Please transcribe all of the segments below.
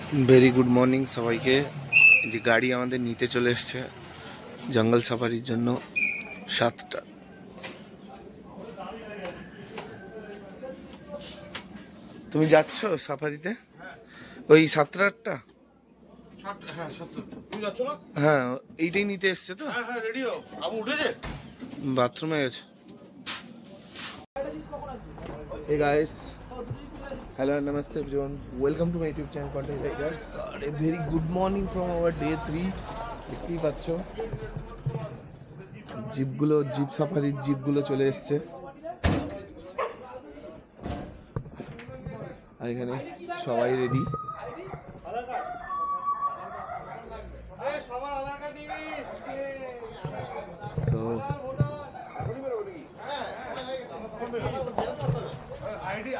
Very good morning সবাইকে। যে গাড়ি আমাদের নিতে চলে এসছে জঙ্গল সাফারির জন্য 7টা। তুমি যাচ্ছ সাফারিতে ওই 7টা 8টা? হ্যাঁ এইটাই নিতে এসছে তো। বাথরুমে গেছে। Hey guys, hello and namaste everyone. Welcome to my YouTube channel Content Tigers. A very good morning from our day 3. দেখতেই পাচ্ছ জিপ সাফারির জিপগুলো চলে এসছে আর এখানে সবাই রেডি। তো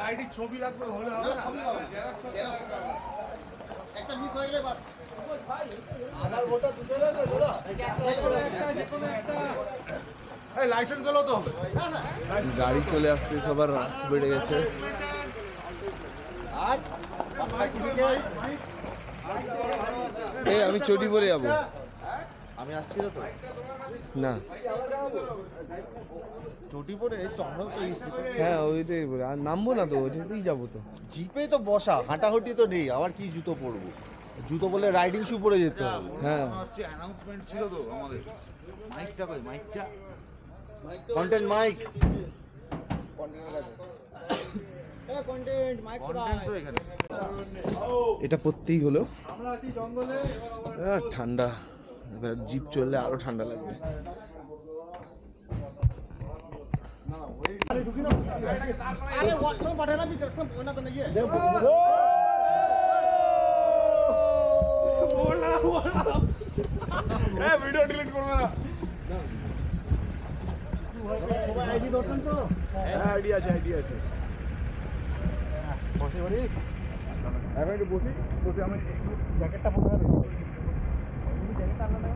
আইডি ছবি লাগবে হলে হবে না, ছবি হবে একটা মিস হইলে বাস আধার ভোটার দুটো লাগবে দাদা, একটা এই লাইসেন্স হলো তো হবে। গাড়ি চলে আসতে সবার রাশ বেড়ে গেছে। আর এই আমি চটি পরে যাবো। আমি আসছি না তো না চটি পরে তো আমরাও তো হ্যাঁ ওইটাই পরে আর নামবো না তো ওইটাতেই যাবো তো। জিপে তো বসা হাঁটাহুটি তো নেই, আবার কি জুতো পরবো? জুতো বলে রাইডিং শু পরে যেতে হবে। হ্যাঁ হচ্ছে অ্যানাউন্সমেন্ট ছিল তো আমাদের। মাইকটা কই? মাইকটা কন্টেন্ট মাইক এটা পড়তেই হলো। ঠান্ডা, এবার জিপ চললে আরো ঠান্ডা লাগবে। ভিডিও ডিলিট করবে না। সবাই আইডি দরকার তো? হ্যাঁ আইডি আছে, আইডি আছে। বসে বাড়ি আমি একটু বসি, বসে আমি জ্যাকেটটা পরে হবে। জ্যাকেটটা আনলাম না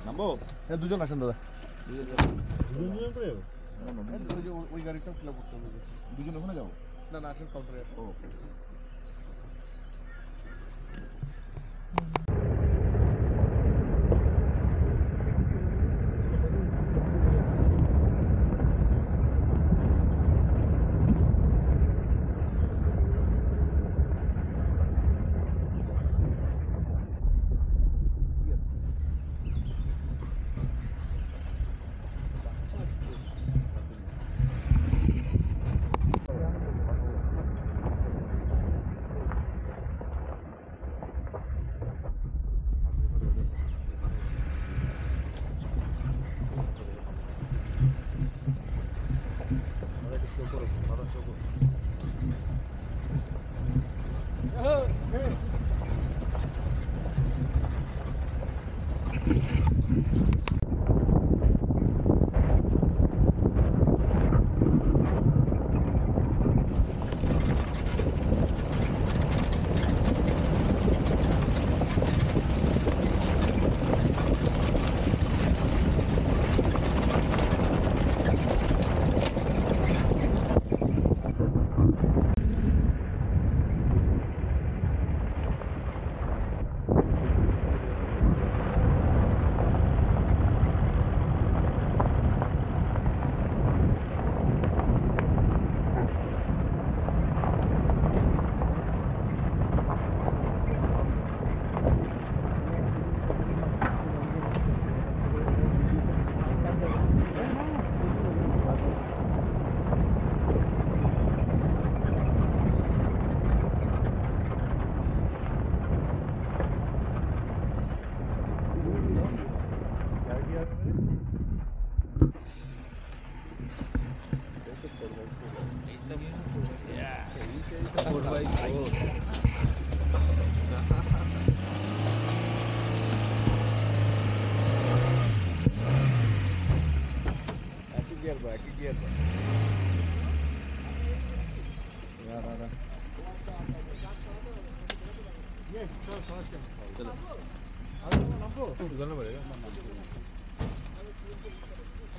নামবো। হ্যাঁ দুজন আসেন দাদা, দুজন করে যাবো। ওই গাড়িটাও ফিল আপ করতে হবে। দুজন ওখানে যাবো না? না আসেন কাউন্টারে আসেন।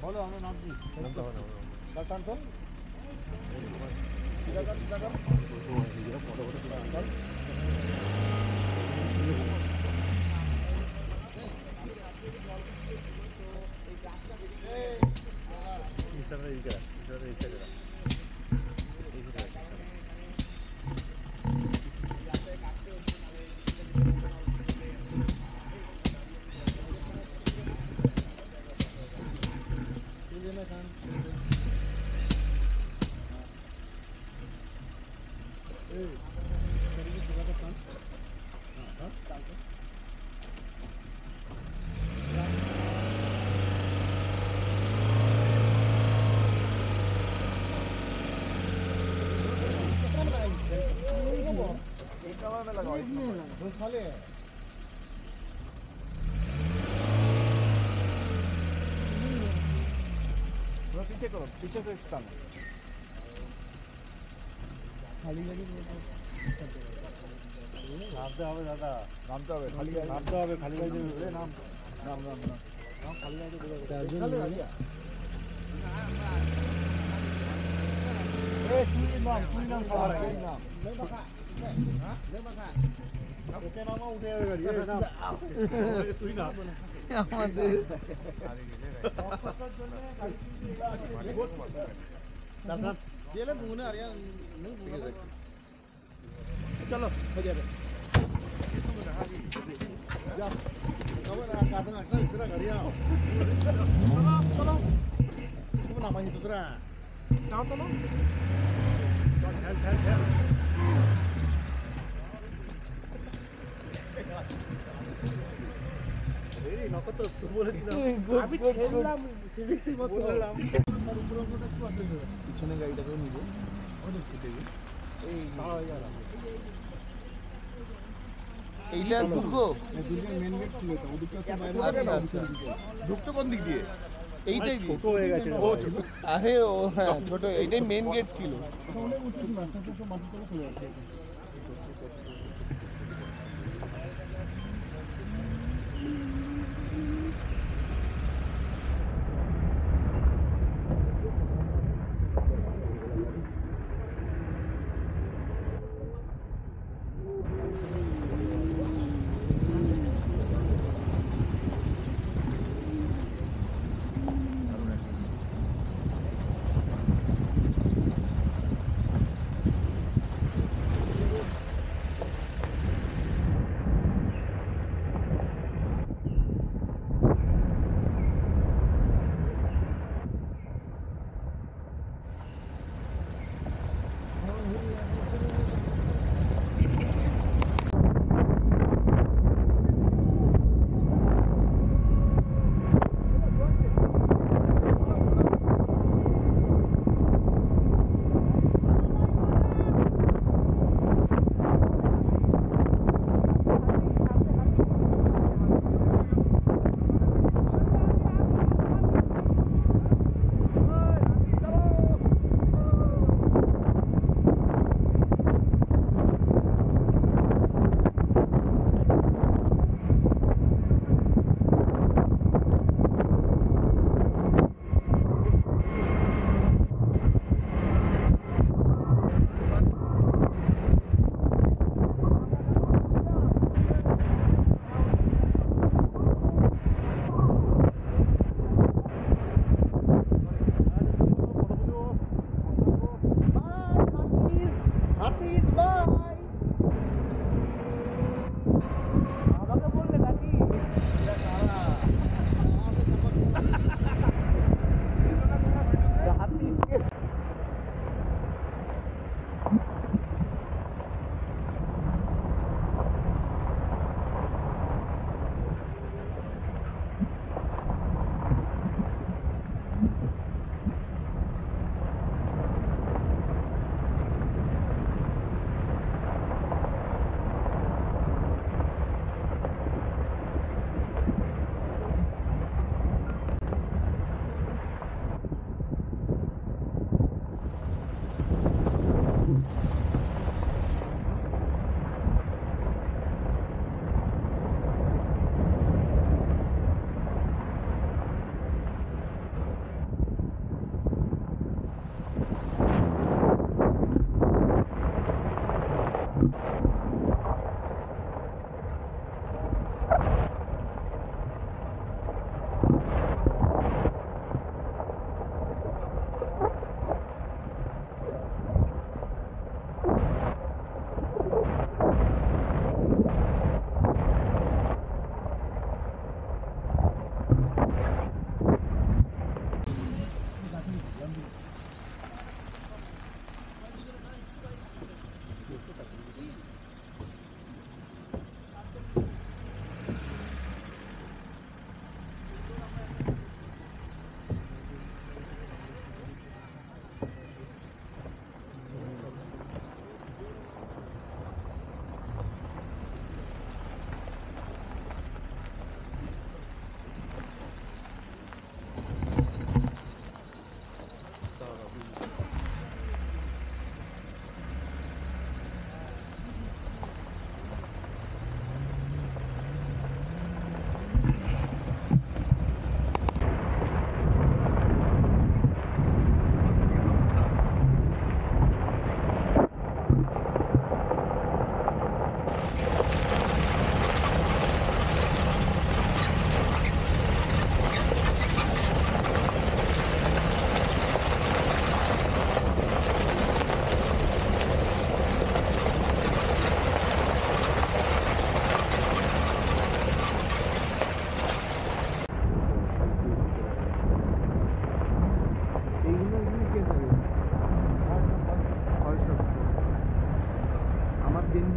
বলো আমরা নামছি पीछे करो पीछे से टानो खाली गाड़ी नामते হবে দাদা নামতে হবে খালি গাড়ি নামতে হবে খালি গাড়ি রে নাম নাম নাম নাম নাম খালি গাড়ি বলে চারজন এ তুই নাম সবার আগে নাম লে বাকা হ্যাঁ লে বাকা ওকে নামা উঠে যাবে গাড়ি এ নাম তুই নাম আমাদের আরে গেলে রে কষ্টটার জন্য গাড়ি কিন্তু चल चल ये ले मुंह ने आ रहा नहीं मुंह चलो हो जाएगा जा कवर आ का ना अच्छा इधर गाड़ी आओ चलो चलो तुम ना माही तुरा जाओ चलो चल चल चल रे नको तो বলেছিলাম আমি খেললাম ফিজিক্স মত বললাম পিছনে গাড়িটাকেও নিব এইটা দুর্গ মেন গেট ছিল তো ওদিকে আছে বাইরে ঢুকতো কোন দিক দিয়ে? এইটাই ছোট হয়ে গেছে ও ছোট, আরে ও হ্যাঁ ছোট, এইটাই মেন গেট ছিল। অনেক উঁচু রাস্তা তো সব মাটি চলে যাচ্ছে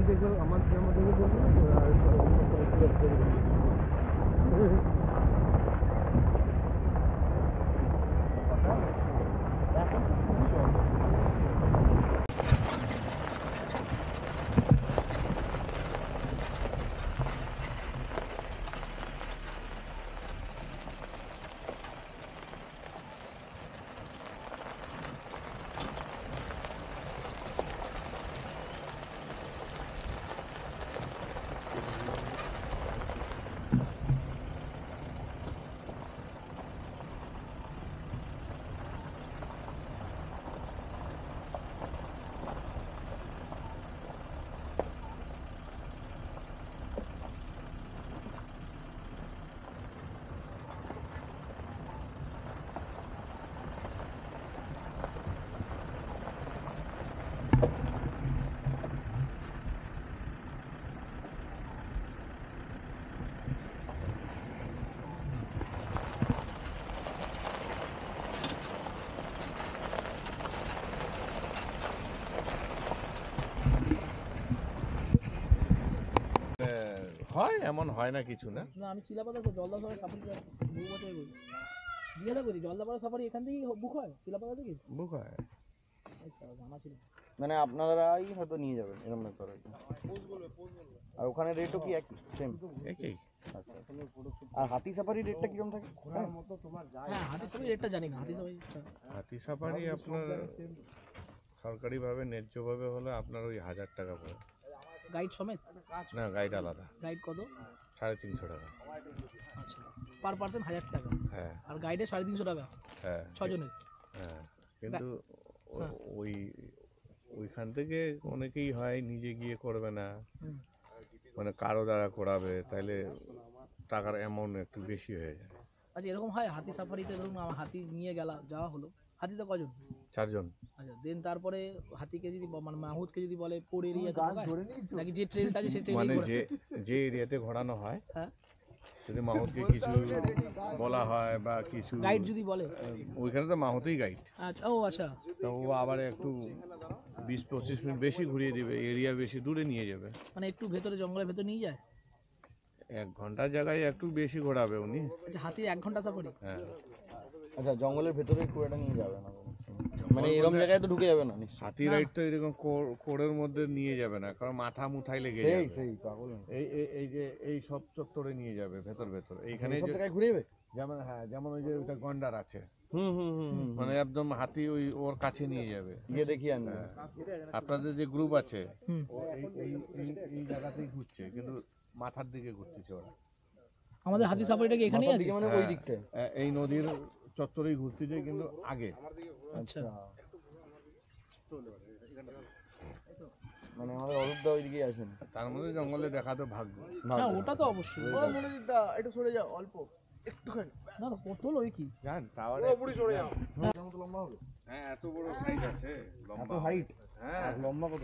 বেশি দেখবে আমার জামা দেখে বলবো আর হয় এমন হয় না কিছু না। না আমি চিলাপাতা তো জলদা সাফারি বহু বছর করি, জিজ্ঞাসা করি জলদাপাড়া সাফারি এখান থেকেই বুক হয় চিলাপাতা থেকে? বুক হয়। আচ্ছা জানা ছিল না। মানে আপনারাই হয়তো নিয়ে যাবেন এরকম ব্যাপার আর কি। আর ওখানে রেটও কি একই সেম? একই। আচ্ছা। আর হাতি সাফারি রেটটা কিরকম থাকে? হ্যাঁ হাতি সাফারি রেটটা জানি না, হাতি সাফারি হাতি সাফারি আপনার সরকারিভাবে ন্যায্যভাবে হলে আপনার ওই 1000 টাকা পড়ে। গাইড সমেত? না, গাইড আলাদা। গাইড কত? 350 টাকা। আচ্ছা পার পার্সন 1000 টাকা? হ্যাঁ আর গাইডে 350 টাকা হ্যাঁ 6 জনের? হ্যাঁ, কিন্তু হ্যাঁ। ওই ওইখান থেকে অনেকেই হয় নিজে গিয়ে করবে না, হুম। মানে কারো দ্বারা করাবে, তাহলে টাকার অ্যামাউন্ট একটু বেশি হয়ে যায়। আচ্ছা এরকম হয় হাতি সাফারিতে ধরুন আমার হাতি নিয়ে যাওয়া হলো, হাতিতে কজন? 4 জন। আচ্ছা দেন তারপরে হাতিকে যদি মানে মাহুতকে যদি বলে কোড এরিয়াতে ঢোকায় নাকি যে ট্রেলটা আছে সেই মানে ট্রেলেই যে এরিয়াতে ঘোরানো হয়, হ্যাঁ যদি মাহুতকে কিছু বলা হয় বা কিছু, গাইড যদি বলে ওইখানে তো মাহুতেই গাইড, আচ্ছা ও আচ্ছা তো ও আবার একটু 20-25 মিনিট বেশি ঘুরিয়ে দিবে, এরিয়া বেশি দূরে নিয়ে যাবে। মানে একটু ভেতরে জঙ্গলের ভেতর নিয়ে যায়? 1 ঘন্টার জায়গায় একটু বেশি ঘোরাবে উনি। আচ্ছা হাতির 1 ঘন্টা সাফারি? হ্যাঁ। আচ্ছা জঙ্গলের ভেতরে খুব একটা নিয়ে যাবে না মানে এরকম জায়গায় তো ঢুকে যাবে না নিশ্চয়ই? হাতি রাইড তো এরকম কোড়ের মধ্যে নিয়ে যাবে না, কারণ মাথা মুথায় লেগে সেই যাবে। সেই পাগল না। এই যে এই সব চত্বরে নিয়ে যাবে ভেতর এইখানে সব জায়গায় ঘুরিয়ে যেমন, হ্যাঁ যেমন ওই যে ওইটা গন্ডার আছে, হুম হুম হুম হুম মানে একদম হাতি ওর কাছে নিয়ে যাবে। গিয়ে দেখি আনবে। আপনাদের যে গ্রুপ আছে হুম। ও এই জায়গাতেই ঘুরছে, কিন্তু মাথার দিকে ঘুরতেছে ওরা। আমাদের হাতি সাফারিটা কি এখানেই মাথার আছে? দিকে মানে ওই দিকটায়? এই নদীর চত্বরেই ঘুরতেছে, কিন্তু আগে। আচ্ছা মানে আমাদের অরূপদা ওই দিকেই আছেন। তার মধ্যে জঙ্গলে দেখা তো ভাগ্য। হ্যাঁ ওটা তো অবশ্যই। মনোজিৎ দা একটু সরে যাও অল্প একটুখানি। না না বোতল ওই কি জান টাওয়ারে পুরো সরে যাও। মতো লম্বা হবে? হ্যাঁ এত বড় সাইজ আছে, এত লম্বা হাইট? হ্যাঁ আর লম্বা কত?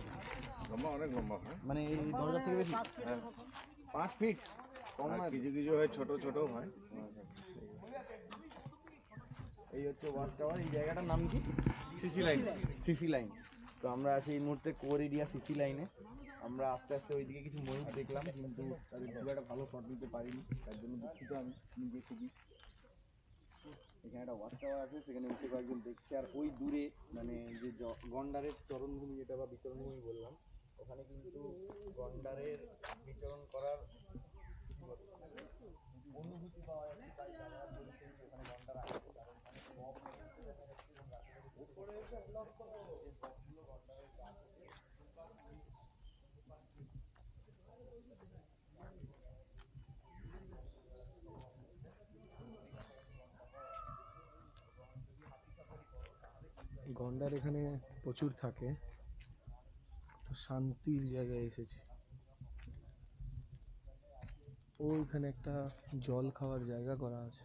লম্বা, অনেক লম্বা হয়। মানে এই দরজার থেকে বেশি? 5 ফিট? কম আর না? কিছু কিছু হয় ছোট ছোট হয়। এই হচ্ছে ওয়াচ টাওয়ার। এই জায়গাটার নাম কি? CC line. CC line. তো আমরা আছি এই মুহূর্তে কোর এরিয়া সিসি লাইনে। আমরা আস্তে আস্তে ওইদিকে কিছু ময়ূর দেখলাম, কিন্তু তাদের খুব একটা ভালো শট নিতে পারিনি, তার জন্য দুঃখিত আমি নিজে খুবই। এখানে একটা ওয়াচ টাওয়ার আছে, সেখানে উঠে কয়েকজন দেখছে। আর ওই দূরে মানে যে গন্ডারের চরণভূমি যেটা বা বিচরণভূমি বললাম, ওখানে কিন্তু গন্ডারের বিচরণ করার অনুভূতি পাওয়া যাচ্ছে। তাই তারা বলছেন যে ওখানে গন্ডার আছে, কারণ অনেক বক উপরে এসে ব্লক করো এই বকগুলো গন্ডারের গা থেকে গন্ডার এখানে প্রচুর থাকে, তো শান্তির জায়গায় এসেছি। ওইখানে একটা জল খাওয়ার জায়গা করা আছে।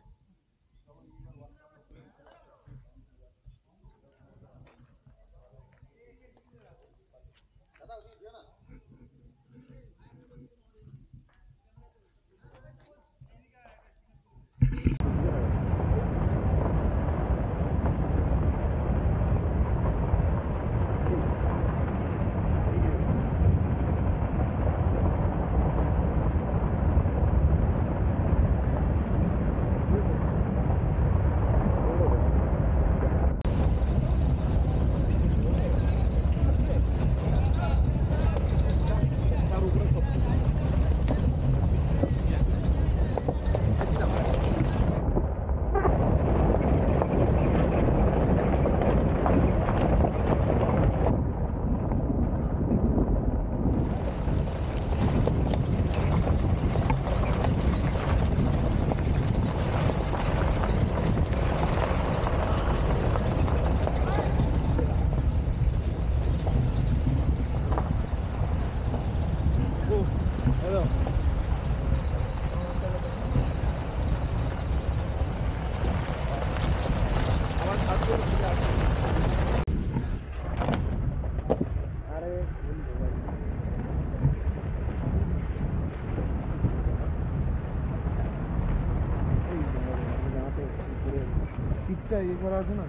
সিটটা ইয়ে করা আছে না,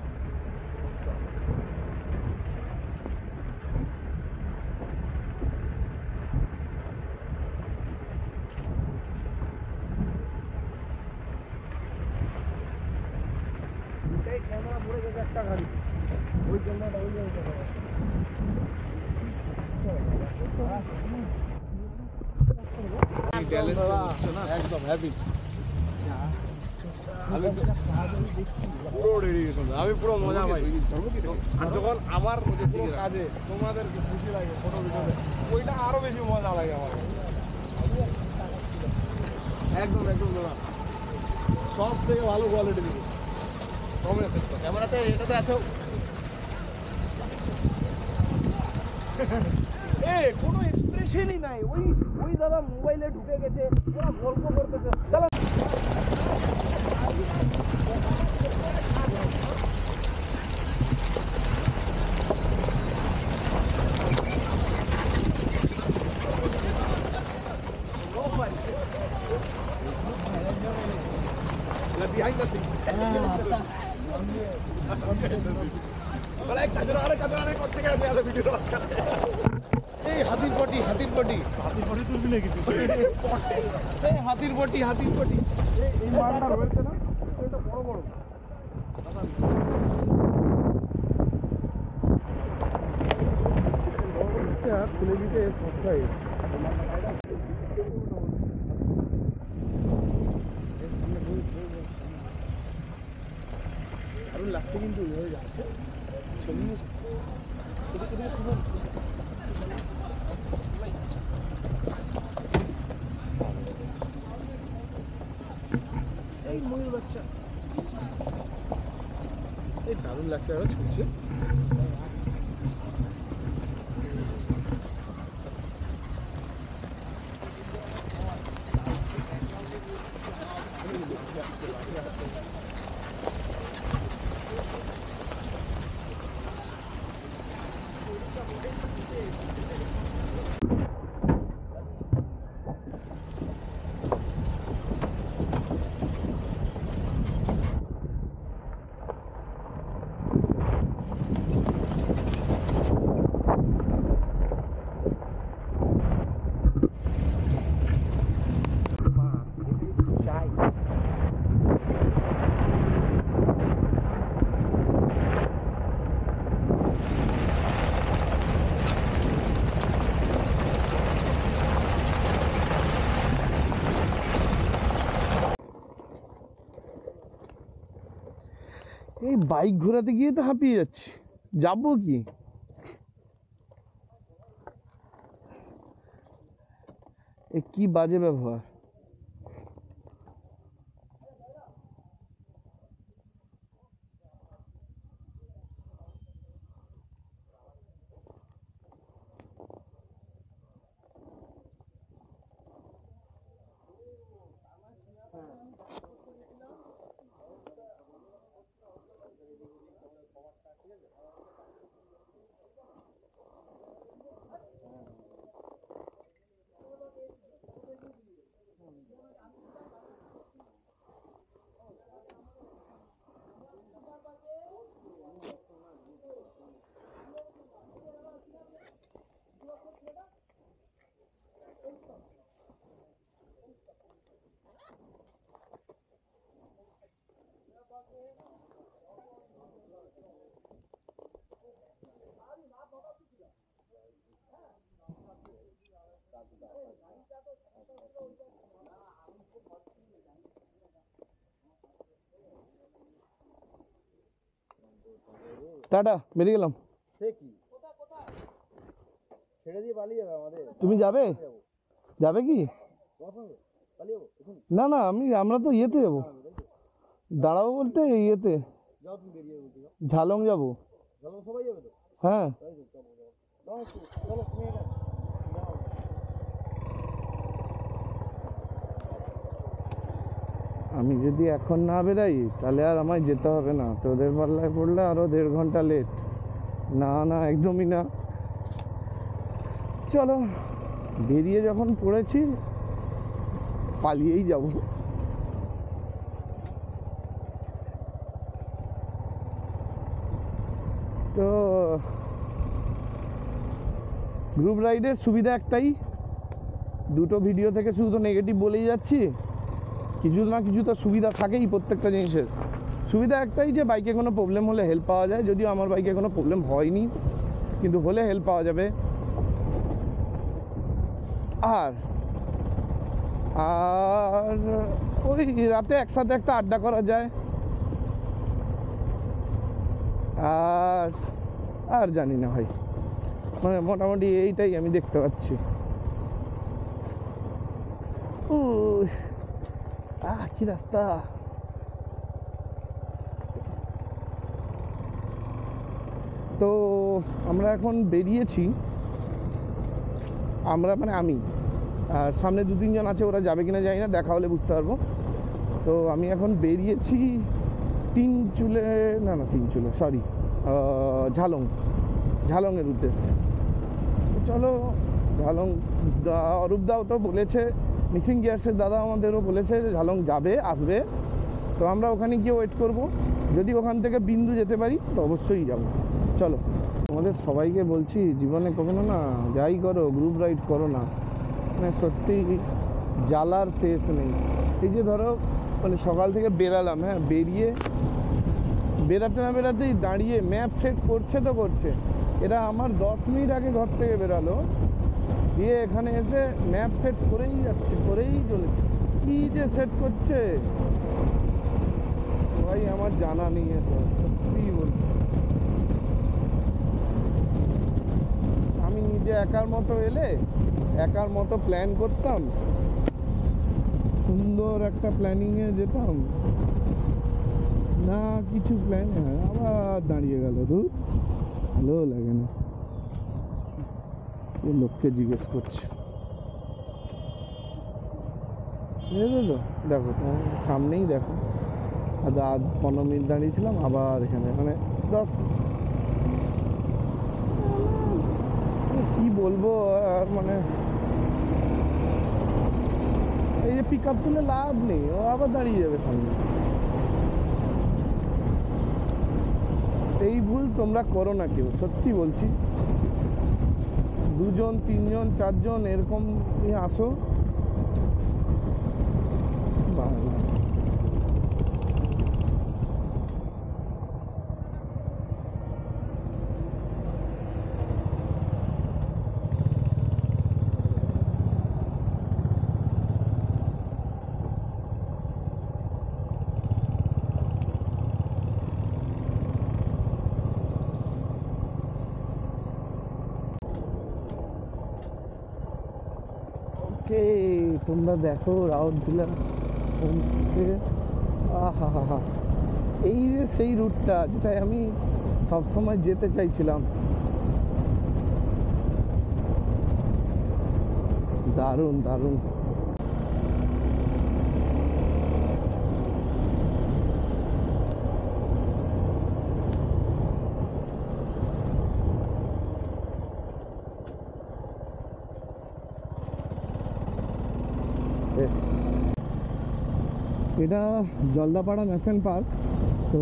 ক্যামেরা পড়ে গেছে একটা গাড়ি, ওই ক্যামেরাটা ওই জায়গায় একদম হ্যাপি। পুরো ডেডিকেশন, আমি পুরো মজা পাই। আর যখন আমার পুরো কাজে তোমাদের খুশি লাগে ফটো ভিডিওতে, ওইটা আরো বেশি মজা লাগে আমার। একদম একদম দাদা, সব থেকে ভালো কোয়ালিটি দিবে ক্যামেরাতে, এটাতে আছে। এ কোনো এক্সপ্রেশনই নাই, ওই ওই দাদা মোবাইলে ঢুকে গেছে, ওরা গল্প করতেছে। behind the scene. এই হাতির পটি, হাতির পটি, হাতির পটি তুলবি নাকি? হাতির পটি, হাতির পটি, এই মালটা রয়েছে না, এটা বড় বড় খুলে দিতে সস্তায়। দারুণ লাগছে কিন্তু ওইভাবে যাচ্ছে ছবি। এই ময়ূর বাচ্চা, এই দারুণ লাগছে, আরো ছুটছে। এই বাইক ঘোরাতে গিয়ে তো হাঁপিয়ে যাচ্ছে, যাবো কি? এ কি বাজে ব্যবহার। টাটা, বেরিয়ে গেলাম। তুমি যাবে? যাবে কি? না না, আমরা তো ইয়েতে যাবো। দাঁড়াবো বলতে ইয়েতে ঝালং যাবো। হ্যাঁ আমি যদি এখন না বেরাই তাহলে আর আমায় যেতে হবে না, তোদের পাল্লায় পড়লে আরও 1.5 ঘন্টা লেট। না না, একদমই না। চলো, বেরিয়ে যখন পড়েছি পালিয়েই যাব। তো গ্রুপ রাইডের সুবিধা একটাই, দুটো ভিডিও থেকে শুধু তো নেগেটিভ বলেই যাচ্ছি, কিছু না কিছু তো সুবিধা থাকেই প্রত্যেকটা জিনিসের। সুবিধা একটাই যে বাইকে কোনো প্রবলেম হলে হেল্প পাওয়া যায়, যদিও আমার বাইকে কোনো প্রবলেম হয়নি, কিন্তু হলে হেল্প পাওয়া যাবে। আর আর ওই রাতে একসাথে একটা আড্ডা করা যায়। আর আর জানি না ভাই, মানে মোটামুটি এইটাই আমি দেখতে পাচ্ছি। কি রাস্তা! তো আমরা এখন বেরিয়েছি, আমরা মানে আমি আর সামনে 2-3 জন আছে, ওরা যাবে কিনা জানি না, দেখা হলে বুঝতে পারবো। তো আমি এখন বেরিয়েছি ঝালংয়ের উদ্দেশ্যে। চলো, ঝালং অরূপ দাও তো বলেছে, মিসিং গিয়ার্সের দাদা আমাদেরও বলেছে যে ঝালং আসবে, তো আমরা ওখানে গিয়ে ওয়েট করব। যদি ওখান থেকে বিন্দু যেতে পারি তো অবশ্যই যাব। চলো, তোমাদের সবাইকে বলছি, জীবনে কখনো না যাই করো গ্রুপ রাইড করো না, মানে সত্যি জ্বালার শেষ নেই। এই যে ধরো মানে সকাল থেকে বেরালাম, হ্যাঁ, বেরাতে না বেরাতেই দাঁড়িয়ে ম্যাপ সেট করছে তো করছে। এরা আমার 10 মিনিট আগে ঘর থেকে বেরালো, দিয়ে এখানে এসে ম্যাপ সেট করেই যাচ্ছে, করেই চলেছে। কী যে সেট করছে ভাই আমার জানা নেই, তো সত্যিই বলছি। আমি নিজে একার মতো এলে একার মতো প্ল্যান করতাম, সুন্দর একটা প্ল্যানিংয়ে যেতাম না, কিছু প্ল্যান আবার দাঁড়িয়ে গেল। ভালো লাগে না, লোককে জিজ্ঞেস করছে। দেখো তোমার সামনেই দেখো, আজ 15 মিনিট দাঁড়িয়েছিলাম, আবার এখানে মানে 10, কি বলবো আর, মানে এই যে পিক আপ তুলে লাভ নেই, ও আবার দাঁড়িয়ে যাবে সামনে। এই ভুল তোমরা করো না কেউ, সত্যি বলছি। 2 জন 3 জন 4 জন এরকম আসো, তোমরা দেখো রাউরকেলা হোমস্টে, আহা হা হা, এই যে সেই রুটটা যেটাই আমি সবসময় যেতে চাইছিলাম। দারুণ দারুণ। এটা জলদাপাড়া ন্যাশনাল পার্ক। তো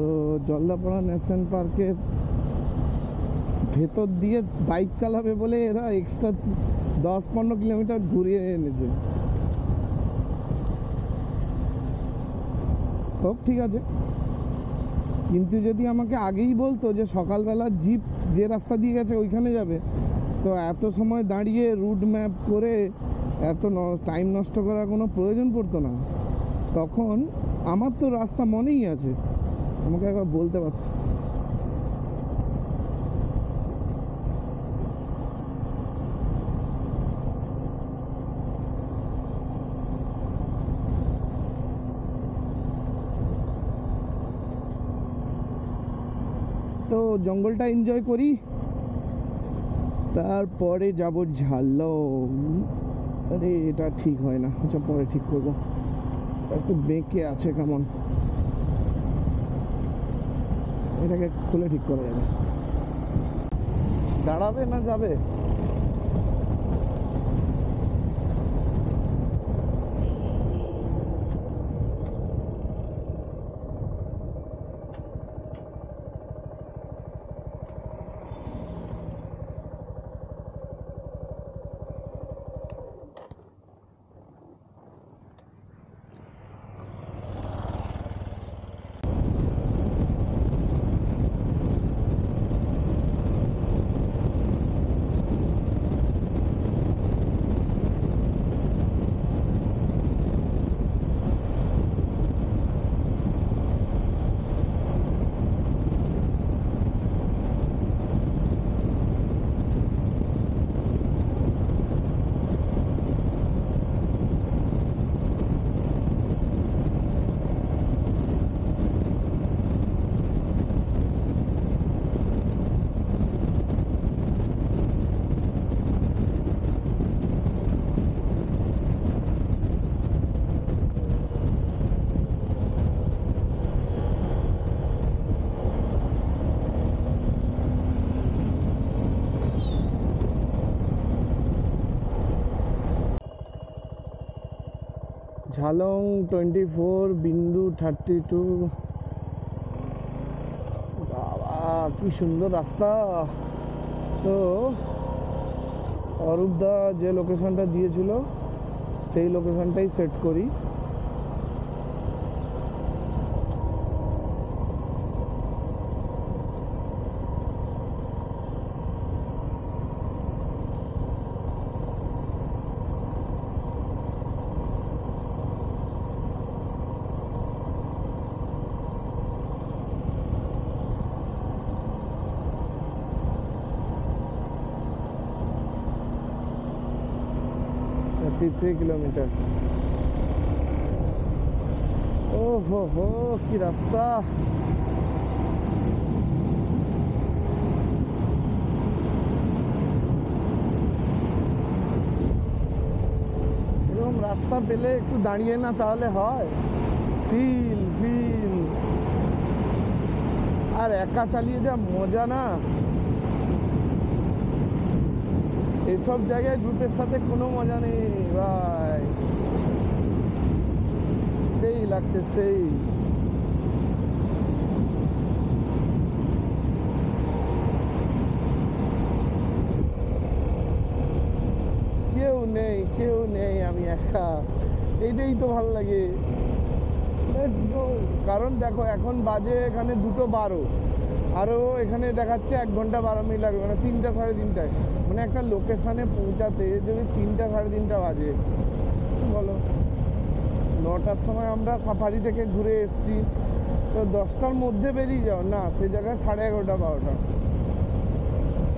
জলদাপাড়া ন্যাশনাল পার্কের ভেতর দিয়ে বাইক চালাবে বলে এরা এক্সট্রা 10-15 কিলোমিটার ঘুরিয়ে এনেছে। হোক, ঠিক আছে, কিন্তু যদি আমাকে আগেই বলতো যে সকালবেলা জিপ যে রাস্তা দিয়ে গেছে ওইখানে যাবে, তো এত সময় দাঁড়িয়ে রুট ম্যাপ করে এত টাইম নষ্ট করার কোনো প্রয়োজন পড়তো না। তখন আমার তো রাস্তা মনেই আছে, আমাকে একবার বলতে পারতো। তো জঙ্গলটা এনজয় করি, তারপরে যাব ঝালং। আরে এটা ঠিক হয় না, আচ্ছা পরে ঠিক করবো। একটু বেঁকে আছে কেমন, এটাকে খুলে ঠিক করা যাবে। দাঁড়াবে না যাবে? ঝালং 24 বিন্দু 32। বাবা কি সুন্দর রাস্তা। তো অরূপদা যে লোকেশনটা দিয়েছিল সেই লোকেশনটাই সেট করি। কিলোমিটার। ও হো হো কি রাস্তা। এরকম রাস্তা পেলে একটু দাঁড়িয়ে না চালালে হয়? ফিল ফিল আর একা চালিয়ে যা মজা না। এসব জায়গায় গ্রুপের সাথে কোনো মজা নেই ভাই, সেই লাগছে সেই। কেউ নেই আমি একা, এইটাই তো ভালো লাগে। কারণ দেখো এখন বাজে এখানে 2:12, আরও এখানে দেখাচ্ছে 1 ঘন্টা 12 মিনিট লাগবে, মানে 3টা 3:30টায়। মানে একটা লোকেশানে পৌঁছাতে যদি 3টা 3:30 বাজে, বলো 9টার সময় আমরা সাফারি থেকে ঘুরে এসেছি, তো 10টার মধ্যে বেরিয়ে যাও না, সে জায়গায় 11:30 12টা।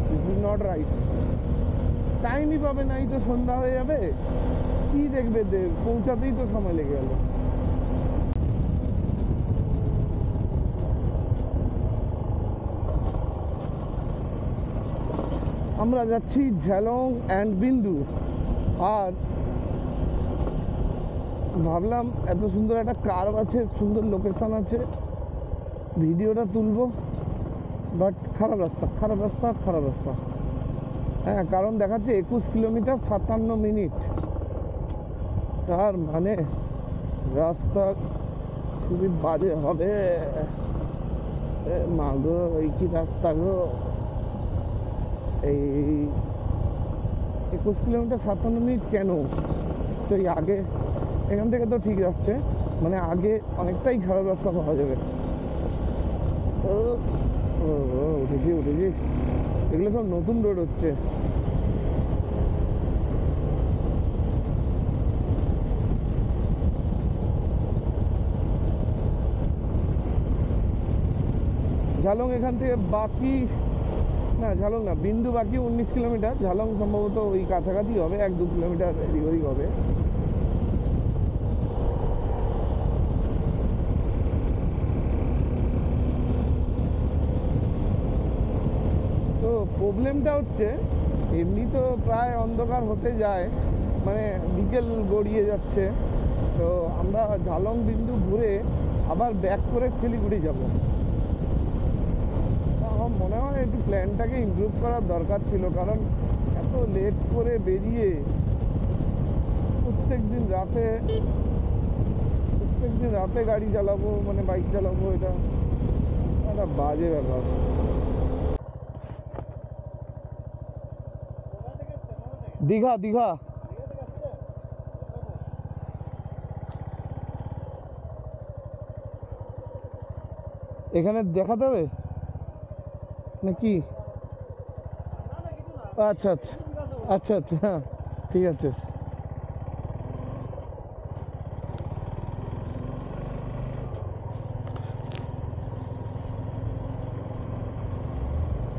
This is not right. টাইমই পাবে না, এই তো সন্ধ্যা হয়ে যাবে, কি দেখবে পৌঁছাতেই তো সময় লেগে গেল। আমরা যাচ্ছি ঝালং অ্যান্ড বিন্দু। আর ভাবলাম এত সুন্দর একটা কার্ভ আছে, সুন্দর লোকেশান আছে, ভিডিওটা তুলবো, বাট খারাপ রাস্তা। হ্যাঁ, কারণ দেখাচ্ছে 21 কিলোমিটার 57 মিনিট। তার মানে রাস্তা খুবই বাজে হবে। মা গো, এই কি রাস্তা গো। এই 21 কিলোমিটার 57 মিনিট কেন? নিশ্চয়ই আগে এখান থেকে তো ঠিক আসছে, মানে আগে অনেকটাই খারাপ রাস্তা পাওয়া যাবে। তো উঠেছি এগুলো সব নতুন রোড হচ্ছে। ঝালং এখান থেকে বাকি না, ঝালং না, বিন্দু বাকি 19 কিলোমিটার। ঝালং সম্ভবত ওই কাছাকাছি হবে, 1-2 কিলোমিটার এদিক ওদিক হবে। তো প্রবলেমটা হচ্ছে, এমনি তো প্রায় অন্ধকার হতে যায়, মানে বিকেল গড়িয়ে যাচ্ছে, তো আমরা ঝালং বিন্দু ঘুরে আবার ব্যাক করে শিলিগুড়ি যাব। আমার মনে হয় একটু প্ল্যানটাকে ইমপ্রুভ করার দরকার ছিল, কারণ এত লেট করে বেরিয়ে প্রত্যেক দিন রাতে গাড়ি চালাবো, মানে বাইক চালাবো, এটা একটা বাজে ব্যাপার। দীঘা দীঘা এখানে দেখাতে হবে নাকি? আচ্ছা আচ্ছা আচ্ছা আচ্ছা, হ্যাঁ ঠিক আছে।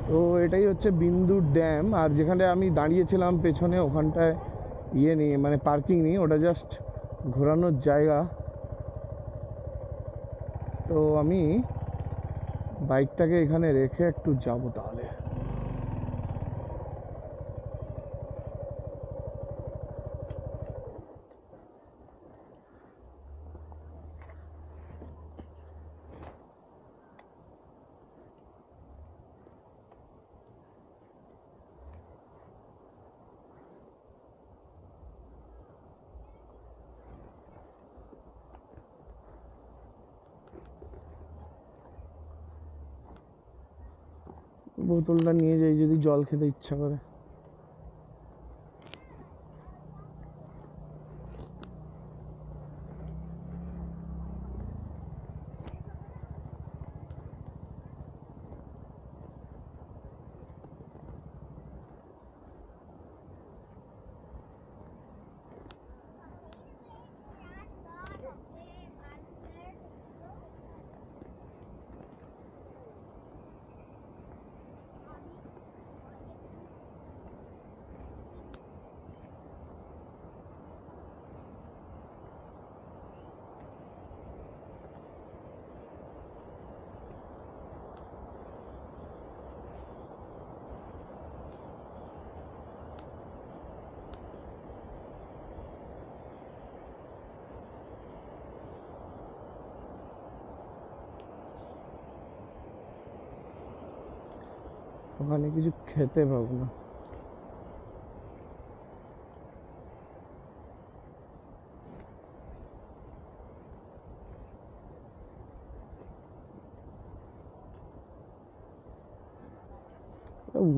তো এটাই হচ্ছে বিন্দু ড্যাম, আর যেখানে আমি দাঁড়িয়েছিলাম পেছনে ওখানটায় ইয়ে নেই, মানে পার্কিং নেই, ওটা জাস্ট ঘোরানোর জায়গা। তো আমি বাইকটাকে এখানে রেখে একটু যাবো তাহলে। বোতলটা নিয়ে যাই যদি জল খেতে ইচ্ছা করে। ওখানে কিছু খেতে পাবো না।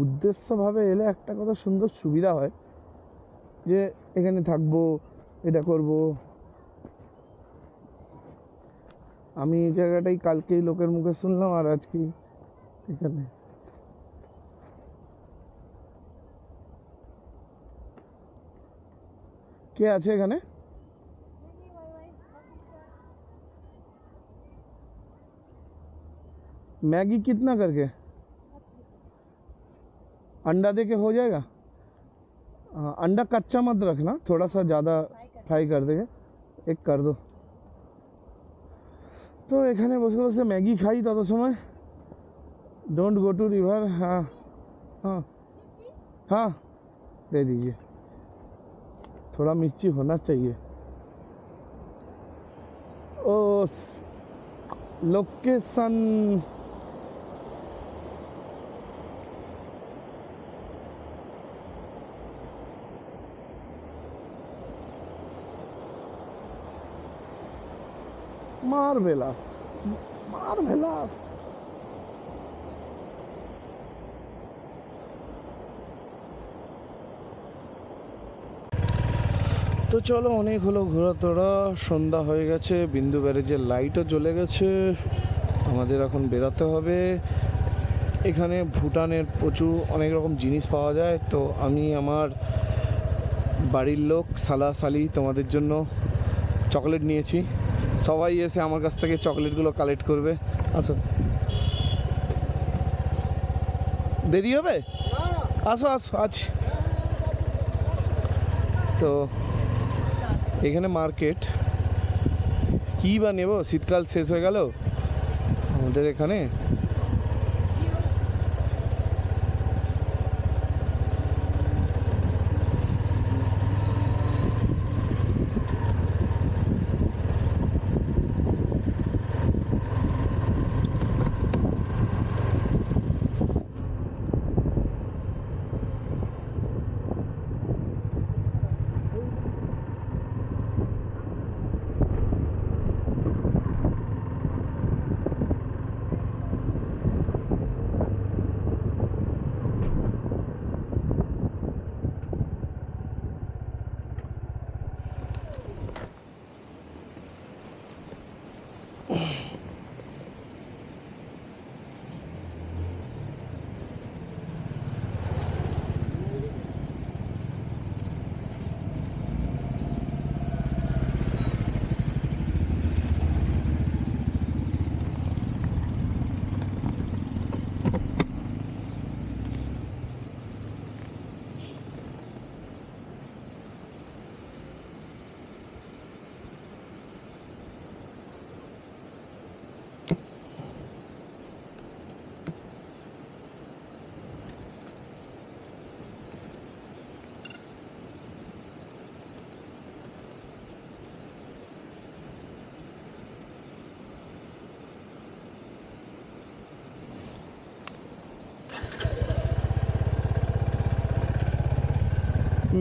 উদ্দেশ্যভাবে এলে একটা কথা সুন্দর সুবিধা হয় যে এখানে থাকবো, এটা করব। আমি এই জায়গাটাই কালকেই লোকের মুখে শুনলাম, আর আজকে এখানে। কে আছে এখানে? मैगी कितना करके? अंडा दे के हो जाएगा? हाँ, अंडा कच्चा मत रखना, थोड़ा सा ज़्यादा फ्राई कर देंगे, एक कर दो। तो এখানে বসে বসে ম্যাগি খাই তত সময়। Don't go to river. हाँ हाँ हाँ, दे दीजिए, थोड़ा मिर्ची होना चाहिए। ओ लोकेशन মার্ভেলাস মার্ভেলাস। তো চলো, অনেক হলো ঘোরাতোড়া, সন্ধ্যা হয়ে গেছে, বিন্দু ব্যারেজের লাইটও জ্বলে গেছে, আমাদের এখন বেরোতে হবে। এখানে ভুটানের প্রচুর অনেক রকম জিনিস পাওয়া যায়। তো আমি আমার বাড়ির লোক সালা সালি তোমাদের জন্য চকলেট নিয়েছি। সবাই এসে আমার কাছ থেকে চকলেটগুলো কালেক্ট করবে। আসো, দেরি হবে? আসো আসো, আছি। তো এখানে মার্কেট, কী বা নেব, শীতকাল শেষ হয়ে গেল আমাদের এখানে।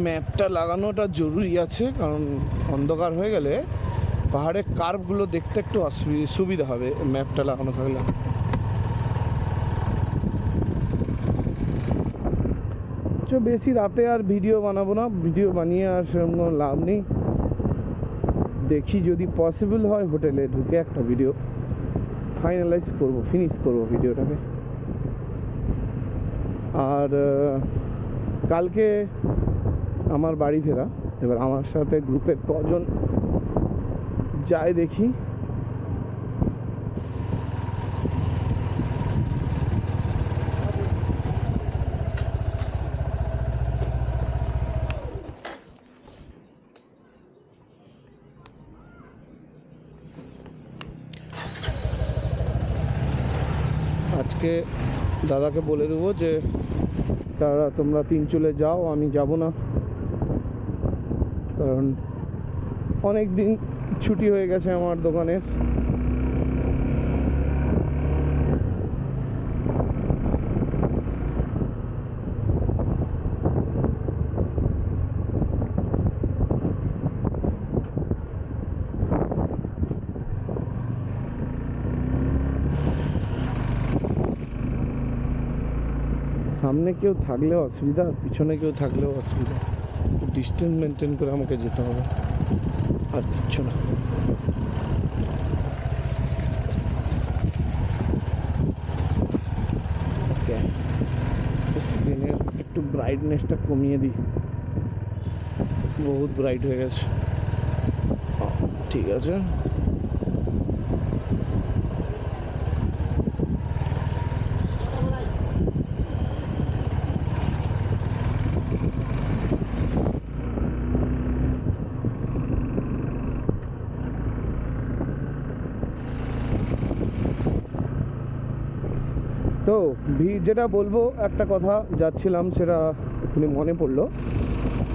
ম্যাপটা লাগানোটা জরুরি আছে, কারণ অন্ধকার হয়ে গেলে পাহাড়ের কার্ভগুলো দেখতে একটু সুবিধা হবে ম্যাপটা লাগানো থাকলে। বেশি রাতে আর ভিডিও বানাবো না, ভিডিও বানিয়ে আর সেরকম কোনো লাভ নেই। দেখি যদি পসিবল হয় হোটেলে ঢুকে একটা ভিডিও ফাইনালাইজ করব, ফিনিশ করব ভিডিওটাকে। আর কালকে আমার বাড়ি ফেরা, এবার আমার সাথে গ্রুপের কজন যায় দেখি। আজকে দাদাকে বলে দেবো যে তোমরা তিনচুলে যাও, আমি যাব না, কারণ অনেক দিন ছুটি হয়ে গেছে আমার দোকানের। সামনে কেউ থাকলেও অসুবিধা, পিছনে কেউ থাকলেও অসুবিধা, ডিস্টেন্স মেনটেন করে আমাকে যেতে হবে, আর কিচ্ছু না। ওকে, স্ক্রিনের একটু ব্রাইটনেসটা কমিয়ে দিই, বহুত ব্রাইট হয়ে গেছে। ঠিক আছে, তো যেটা বলবো, একটা কথা যাচ্ছিলাম সেটা এখনই মনে পড়লো।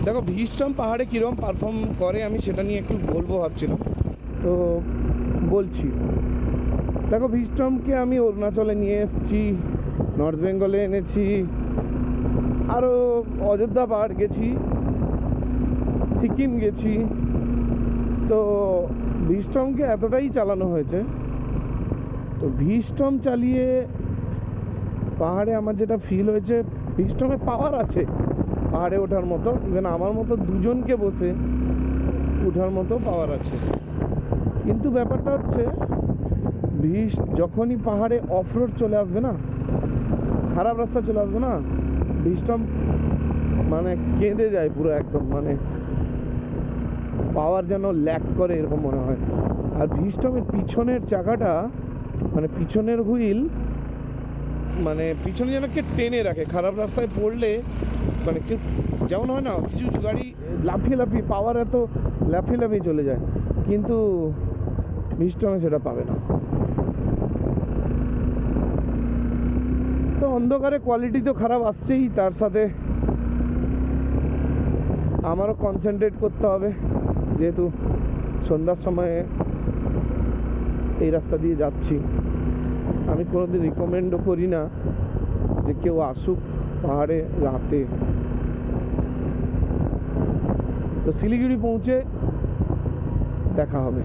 দেখো ভিস্টম পাহাড়ে কীরকম পারফর্ম করে আমি সেটা নিয়ে একটু বলবো ভাবছিলাম, তো বলছি। দেখো ভিস্টমকে আমি অরুণাচলে নিয়ে এসেছি, নর্থ বেঙ্গলে এনেছি, আরও অযোধ্যা পাহাড় গেছি, সিকিম গেছি। তো ভিস্টমকে এতটাই চালানো হয়েছে, তো ভিস্টম চালিয়ে পাহাড়ে আমার যেটা ফিল হয়েছে, ভিস্টমে পাওয়ার আছে পাহাড়ে ওঠার মতো, ইভেন আমার মতো দুজনকে বসে ওঠার মতো পাওয়ার আছে। কিন্তু ব্যাপারটা হচ্ছে যখনই পাহাড়ে অফ রোড চলে আসবে না, খারাপ রাস্তা চলে আসবে না, ভিস্টম মানে কেঁদে যায় পুরো একদম, মানে পাওয়ার যেন ল্যাক করে এরকম মনে হয়। আর ভিস্টমের পিছনের চাকাটা, মানে পিছনের হুইল, মানে পিছনে যেন কে টেনে রাখে, খারাপ রাস্তায় পড়লে মানে কেউ, যেমন হয় না কিছু কিছু গাড়ি লাফিয়ে লাফিয়ে, পাওয়ার এত লাফিয়ে লাফিয়ে চলে যায়, কিন্তু ভিস্টমে সেটা পাবে না। তো অন্ধকারে কোয়ালিটি তো খারাপ আসছেই, তার সাথে আমারও কনসেন্ট্রেট করতে হবে, যেহেতু সন্ধ্যার সময়ে এই রাস্তা দিয়ে যাচ্ছি। আমি কোনোদিন রিকমেন্ডও করি না যে কেউ আসুক পাহাড়ে রাতে। তো শিলিগুড়ি পৌঁছে দেখা হবে।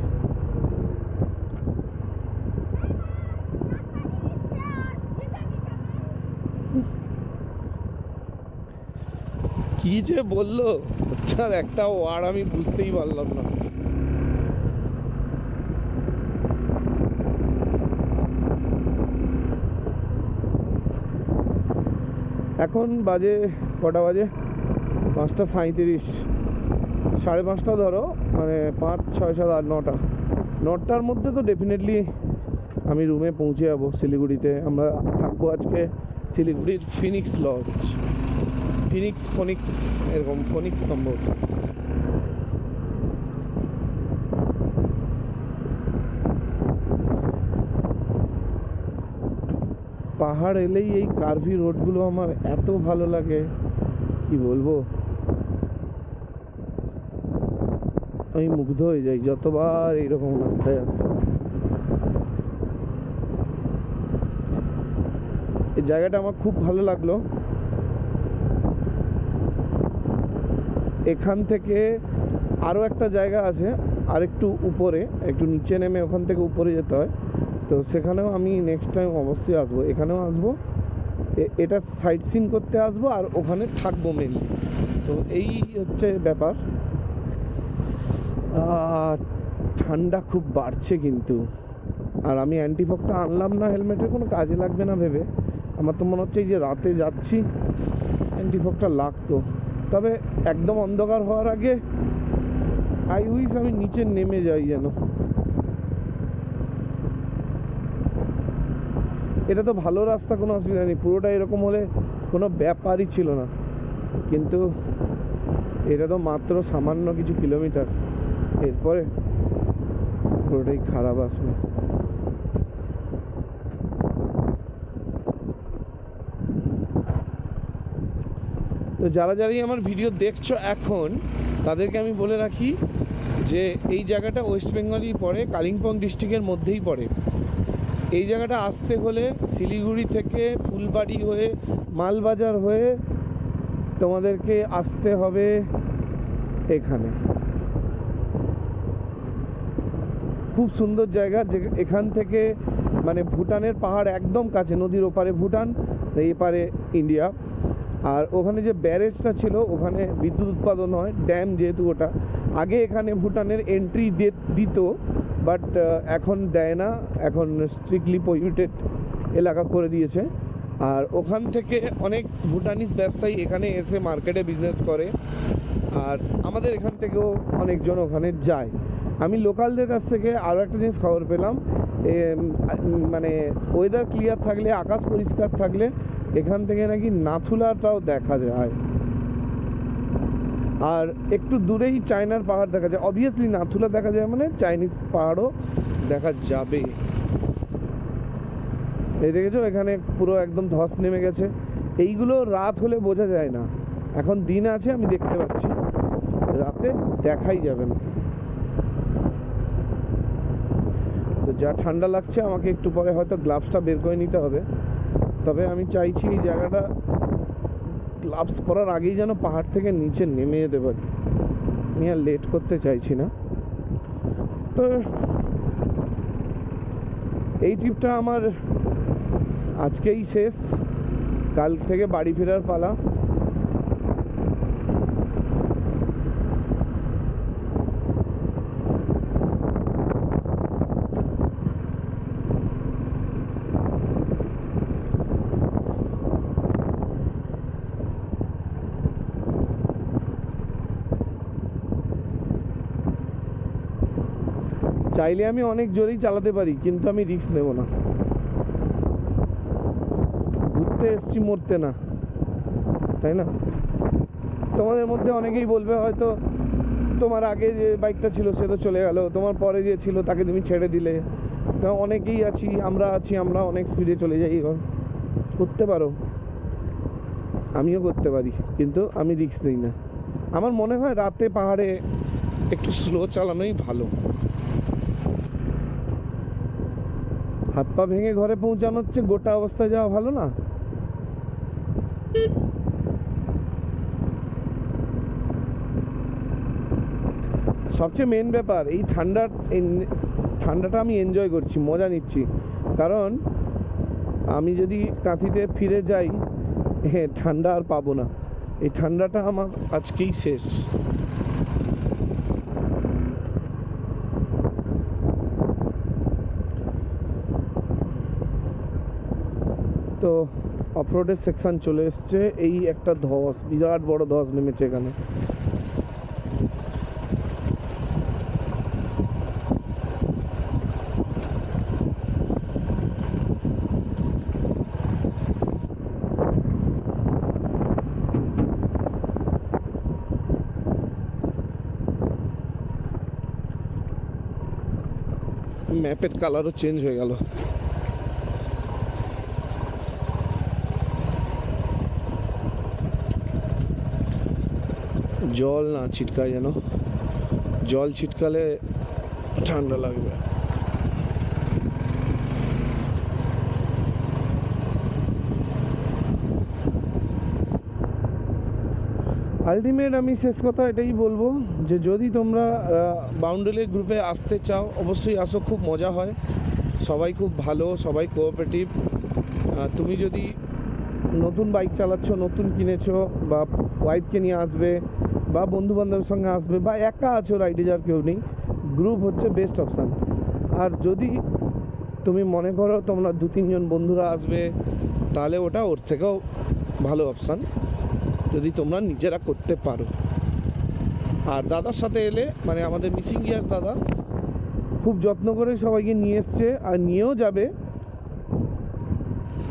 কি যে বললো তার একটা ওয়ার্ড আমি বুঝতেই পারলাম না। এখন বাজে কটা বাজে? 5:37, 5:30 ধরো, মানে 5, 6, 7, 8, 9টা, 9টার মধ্যে তো ডেফিনেটলি আমি রুমে পৌঁছে যাবো শিলিগুড়িতে। আমরা থাকবো আজকে শিলিগুড়ির ফিনিক্স লজ, ফোনিক্স এরকম, ফোনিক্স সম্ভব। পাহাড় এলেই এই কার্ভি রোডগুলো আমার এত ভালো লাগে, কি বলবো। আমি মুগ্ধ হয়ে যাই যতবার এইরকম রাস্তায় আসি। এই জায়গাটা আমার খুব ভালো লাগলো। এখান থেকে আরও একটা জায়গা আছে আর একটু উপরে, একটু নিচে নেমে ওখান থেকে উপরে যেতে হয়। তো সেখানেও আমি নেক্সট টাইম অবশ্যই আসবো, এখানেও আসবো, এটা সাইট সিন করতে আসবো আর ওখানে থাকবো মেনলি। তো এই হচ্ছে ব্যাপার। ঠান্ডা খুব বাড়ছে কিন্তু, আর আমি অ্যান্টিফগটা আনলাম না, হেলমেটের কোনো কাজে লাগবে না ভেবে। আমার তো মনে হচ্ছে এই যে রাতে যাচ্ছি অ্যান্টিফগটা লাগতো। তবে একদম অন্ধকার হওয়ার আগে আই উইশ আমি নিচে নেমে যাই যেন। এটা তো ভালো রাস্তা, কোনো অসুবিধা নেই, পুরোটা এরকম হলে কোনো ব্যাপারই ছিল না। কিন্তু এটা তো মাত্র সামান্য কিছু কিলোমিটার, এরপরে পুরোটাই খারাপ আসবে। তো যারাই আমার ভিডিও দেখছো এখন, তাদেরকে আমি বলে রাখি যে এই জায়গাটা ওয়েস্ট বেঙ্গলই পড়ে, কালিম্পং ডিস্ট্রিক্টের মধ্যেই পড়ে। এই জায়গাটা আসতে হলে শিলিগুড়ি থেকে ফুলবাড়ি হয়ে মালবাজার হয়ে তোমাদেরকে আসতে হবে এখানে। খুব সুন্দর জায়গা, যে এখান থেকে মানে ভুটানের পাহাড় একদম কাছে, নদীর ওপারে ভুটান, এপারে ইন্ডিয়া। আর ওখানে যে ব্যারেজটা ছিল, ওখানে বিদ্যুৎ উৎপাদন হয়, ড্যাম যেহেতু ওটা। আগে এখানে ভুটানের এন্ট্রি দিত, বাট এখন দেয় না, এখন স্ট্রিক্টলি প্রহিবিটেড এলাকা করে দিয়েছে। আর ওখান থেকে অনেক ভুটানিজ ব্যবসায়ী এখানে এসে মার্কেটে বিজনেস করে, আর আমাদের এখান থেকেও অনেকজন ওখানে যায়। আমি লোকালদের কাছ থেকে আরও একটা জিনিস খবর পেলাম, মানে ওয়েদার ক্লিয়ার থাকলে, আকাশ পরিষ্কার থাকলে এখান থেকে নাকি নাথুলাটাও দেখা যায়। আর একটু দূরেই চায়নার পাহাড় দেখা যায়। অবভিয়াসলি নাথুলা দেখা যায় মানে চাইনিজ পাহাড়ও দেখা যাবে। এই দেখেছো এখানে পুরো একদম ধস নেমে গেছে। এইগুলো রাত হলে বোঝা যায় না, এখন দিন আছে আমি দেখতে পাচ্ছি, রাতে দেখাই যাবে না। তো যা ঠান্ডা লাগছে, আমাকে একটু পরে হয়তো গ্লাভসটা বের করে নিতে হবে। তবে আমি চাইছি এই জায়গাটা গ্লাভস পরার আগেই যেন পাহাড় থেকে নিচে নেমে যেতে পারি। আমি আর লেট করতে চাইছি না। তো এই ট্রিপটা আমার আজকেই শেষ, কাল থেকে বাড়ি ফেরার পালা। চাইলে আমি অনেক জোরেই চালাতে পারি, কিন্তু আমি রিস্ক নেব না। ঘুরতে এসছি, মরতে না, তাই না? তোমাদের মধ্যে অনেকেই বলবে হয়তো, তোমার আগে যে বাইকটা ছিল সে তো চলে গেল, তোমার পরে যে ছিল তাকে তুমি ছেড়ে দিলে। তো অনেকেই আমরা অনেক স্পিডে চলে যাই, এখন করতে পারো, আমিও করতে পারি, কিন্তু আমি রিস্ক নিই না। আমার মনে হয় রাতে পাহাড়ে একটু স্লো চালানোই ভালো। হাত পা ভেঙে ঘরে পৌঁছানোর চেয়ে গোটা অবস্থায় যাওয়া ভালো না? সবচেয়ে মেন ব্যাপার, এই ঠান্ডাটা আমি এনজয় করছি, মজা নিচ্ছি। কারণ আমি যদি কাঁথিতে ফিরে যাই, ঠান্ডা আর পাবো না। এই ঠান্ডাটা আমার আজকেই শেষ। তো অফরোডের সেকশন চলে এসছে। এই একটা ধস, বিরাট বড় ধস নেমেছে এখানে। ম্যাপের কালারও চেঞ্জ হয়ে গেল। জল না ছিটকায় যেন, জল ছিটকালে ঠান্ডা লাগবে। আলটিমেট আমি শেষ কথা এটাই বলবো যে যদি তোমরা বাউন্ডুলের গ্রুপে আসতে চাও অবশ্যই আসো, খুব মজা হয়, সবাই খুব ভালো, সবাই কোঅপারেটিভ। তুমি যদি নতুন বাইক চালাচ্ছ, নতুন কিনেছো, বা ওয়াইফকে নিয়ে আসবে, বা বন্ধুবান্ধবের সঙ্গে আসবে, বা একা আছো রাইডে যার কেউ নেই, গ্রুপ হচ্ছে বেস্ট অপশান। আর যদি তুমি মনে করো তোমরা 2-3 জন বন্ধুরা আসবে, তাহলে ওটা ওর থেকেও ভালো অপশান, যদি তোমরা নিজেরা করতে পারো। আর দাদার সাথে এলে, মানে আমাদের মিসিং গিয়ার্স দাদা খুব যত্ন করে সবাইকে নিয়ে এসছে, আর নিয়েও যাবে।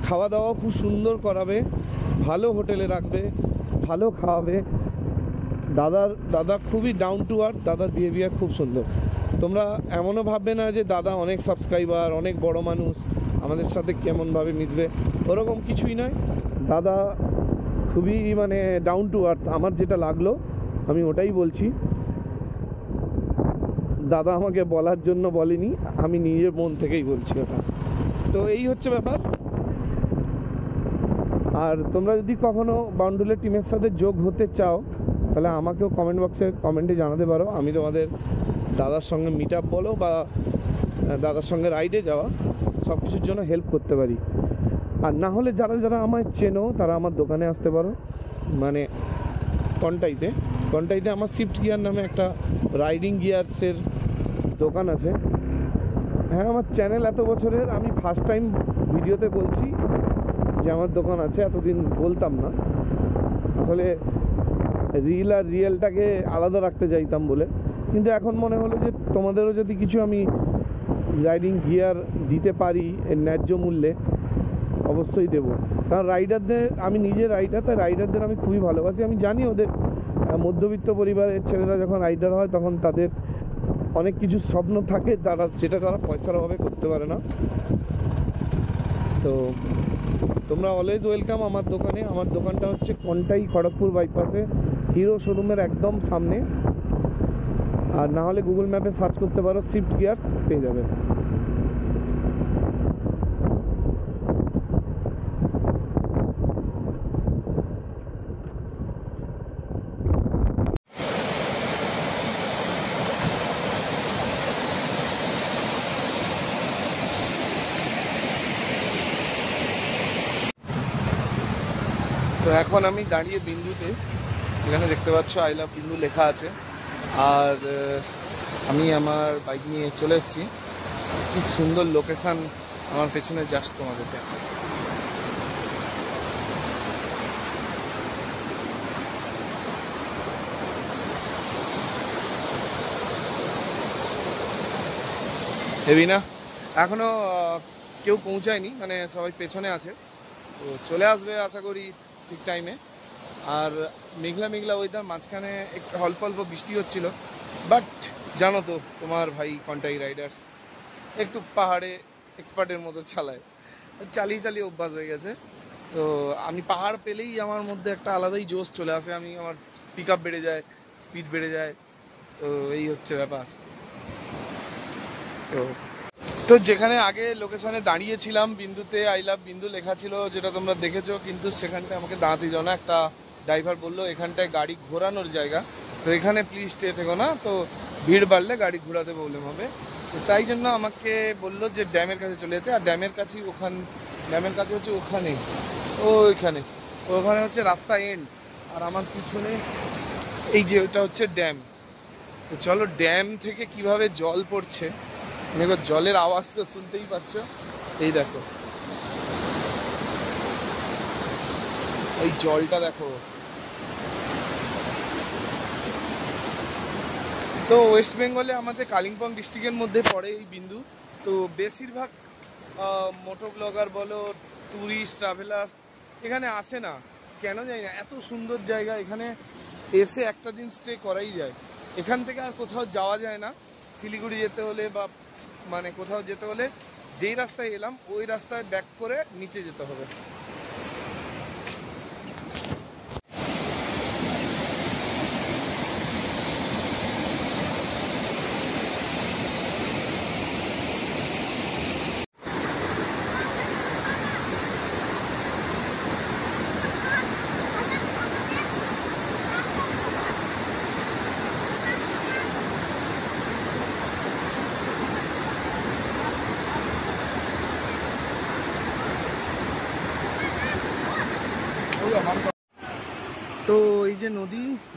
খাওয়া দাওয়া খুব সুন্দর করাবে, ভালো হোটেলে রাখবে, ভালো খাওয়াবে। দাদা খুবই ডাউন টু আর্থ, দাদার বিহেভিয়ার খুব সুন্দর। তোমরা এমনও ভাববে না যে দাদা অনেক সাবস্ক্রাইবার, অনেক বড় মানুষ, আমাদের সাথে কেমনভাবে মিশবে, ওরকম কিছুই নয়। দাদা খুবই মানে ডাউন টু আর্থ, আমার যেটা লাগলো আমি ওটাই বলছি। দাদা আমাকে বলার জন্য বলেনি, আমি নিজের মন থেকেই বলছি ওটা। তো এই হচ্ছে ব্যাপার। আর তোমরা যদি কখনো বাউন্ডুলের টিমের সাথে যোগ হতে চাও, তাহলে আমাকেও কমেন্ট বক্সে কমেন্টে জানাতে পারো। আমি তোমাদের দাদার সঙ্গে মিট আপ বলো বা দাদার সঙ্গে রাইডে যাওয়া, সব কিছুর জন্য হেল্প করতে পারি। আর না হলে যারা যারা আমায় চেনো তারা আমার দোকানে আসতে পারো, মানে কন্টাইতে আমার শিফট গিয়ার নামে একটা রাইডিং গিয়ার্সের দোকান আছে। হ্যাঁ, আমার চ্যানেল এত বছরের, আমি ফার্স্ট টাইম ভিডিওতে বলছি যে আমার দোকান আছে, এতদিন বলতাম না আসলে, রিল আর রিয়েলটাকে আলাদা রাখতে চাইতাম বলে। কিন্তু এখন মনে হলো যে তোমাদেরও যদি কিছু আমি রাইডিং গিয়ার দিতে পারি এর ন্যায্য মূল্যে, অবশ্যই দেবো। কারণ রাইডারদের, আমি নিজে রাইডার, তাই রাইডারদের আমি খুবই ভালোবাসি। আমি জানি ওদের মধ্যবিত্ত পরিবারের ছেলেরা যখন রাইডার হয় তখন তাদের অনেক কিছু স্বপ্ন থাকে যেটা তারা পয়সার অভাবে করতে পারে না। তো তোমরা অলওয়েজ ওয়েলকাম আমার দোকানে। আমার দোকানটা হচ্ছে কন্টাই খড়গপুর বাইপাসে, হিরো শোরুমের একদম সামনে। আর না হলে গুগল ম্যাপে সার্চ করতে পারো, শিফট গিয়ার্স পেয়ে যাবে। তো এখন আমি দাঁড়িয়ে বিন্দুতে, এখানে দেখতে পাচ্ছ আই লাভ বিন্দু লেখা আছে। আর আমি আমার বাইক নিয়ে চলে এসেছি। কি সুন্দর লোকেশান আমার পেছনে, জাস্ট তোমাদেরকে হেবি না? এখনও কেউ পৌঁছায়নি, মানে সবাই পেছনে আছে, তো চলে আসবে আশা করি ঠিক টাইমে। আর মেঘলা মেঘলা ওয়েদার, মাঝখানে একটু অল্প অল্প বৃষ্টি হচ্ছিল। বাট জানো তো তোমার ভাই কন্টাই রাইডার্স একটু পাহাড়ে এক্সপার্টের মতো চালায়, চালিয়ে অভ্যাস হয়ে গেছে। তো আমি পাহাড় পেলেই আমার মধ্যে একটা আলাদাই জোশ চলে আসে, আমার পিক আপ বেড়ে যায়, স্পিড বেড়ে যায়। তো এই হচ্ছে ব্যাপার। তো যেখানে আগে লোকেশনে দাঁড়িয়েছিলাম বিন্দুতে আই লাভ বিন্দু লেখা ছিল, যেটা তোমরা দেখেছো, কিন্তু সেখানটায় আমাকে দাঁড়াতে দিল না। একটা ড্রাইভার বললো এখানটায় গাড়ি ঘোরানোর জায়গা, তো এখানে প্লিজ স্টে থেকো না, তো ভিড় বাড়লে গাড়ি ঘোরাতে প্রবলেম হবে। তো তাই জন্য আমাকে বললো যে ড্যামের কাছে চলে যেতে। আর ড্যামের কাছে হচ্ছে ওখানে হচ্ছে রাস্তা এন্ড, আর আমার পিছনে এই যে ওটা হচ্ছে ড্যাম। তো চলো ড্যাম থেকে কিভাবে জল পড়ছে, দেখো জলের আওয়াজ তো শুনতেই পাচ্ছ, এই দেখো এই জলটা দেখো। তো ওয়েস্ট বেঙ্গলে আমাদের কালিম্পং ডিস্ট্রিক্টের মধ্যে পড়ে এই বিন্দু। তো বেশিরভাগ মোটো ব্লগার বলো, ট্যুরিস্ট ট্রাভেলার এখানে আসে না, কেন জানি না। এত সুন্দর জায়গা, এখানে এসে একটা দিন স্টে করাই যায়। এখান থেকে আর কোথাও যাওয়া যায় না। শিলিগুড়ি যেতে হলে বা মানে কোথাও যেতে হলে যেই রাস্তায় এলাম ওই রাস্তায় ব্যাক করে নিচে যেতে হবে।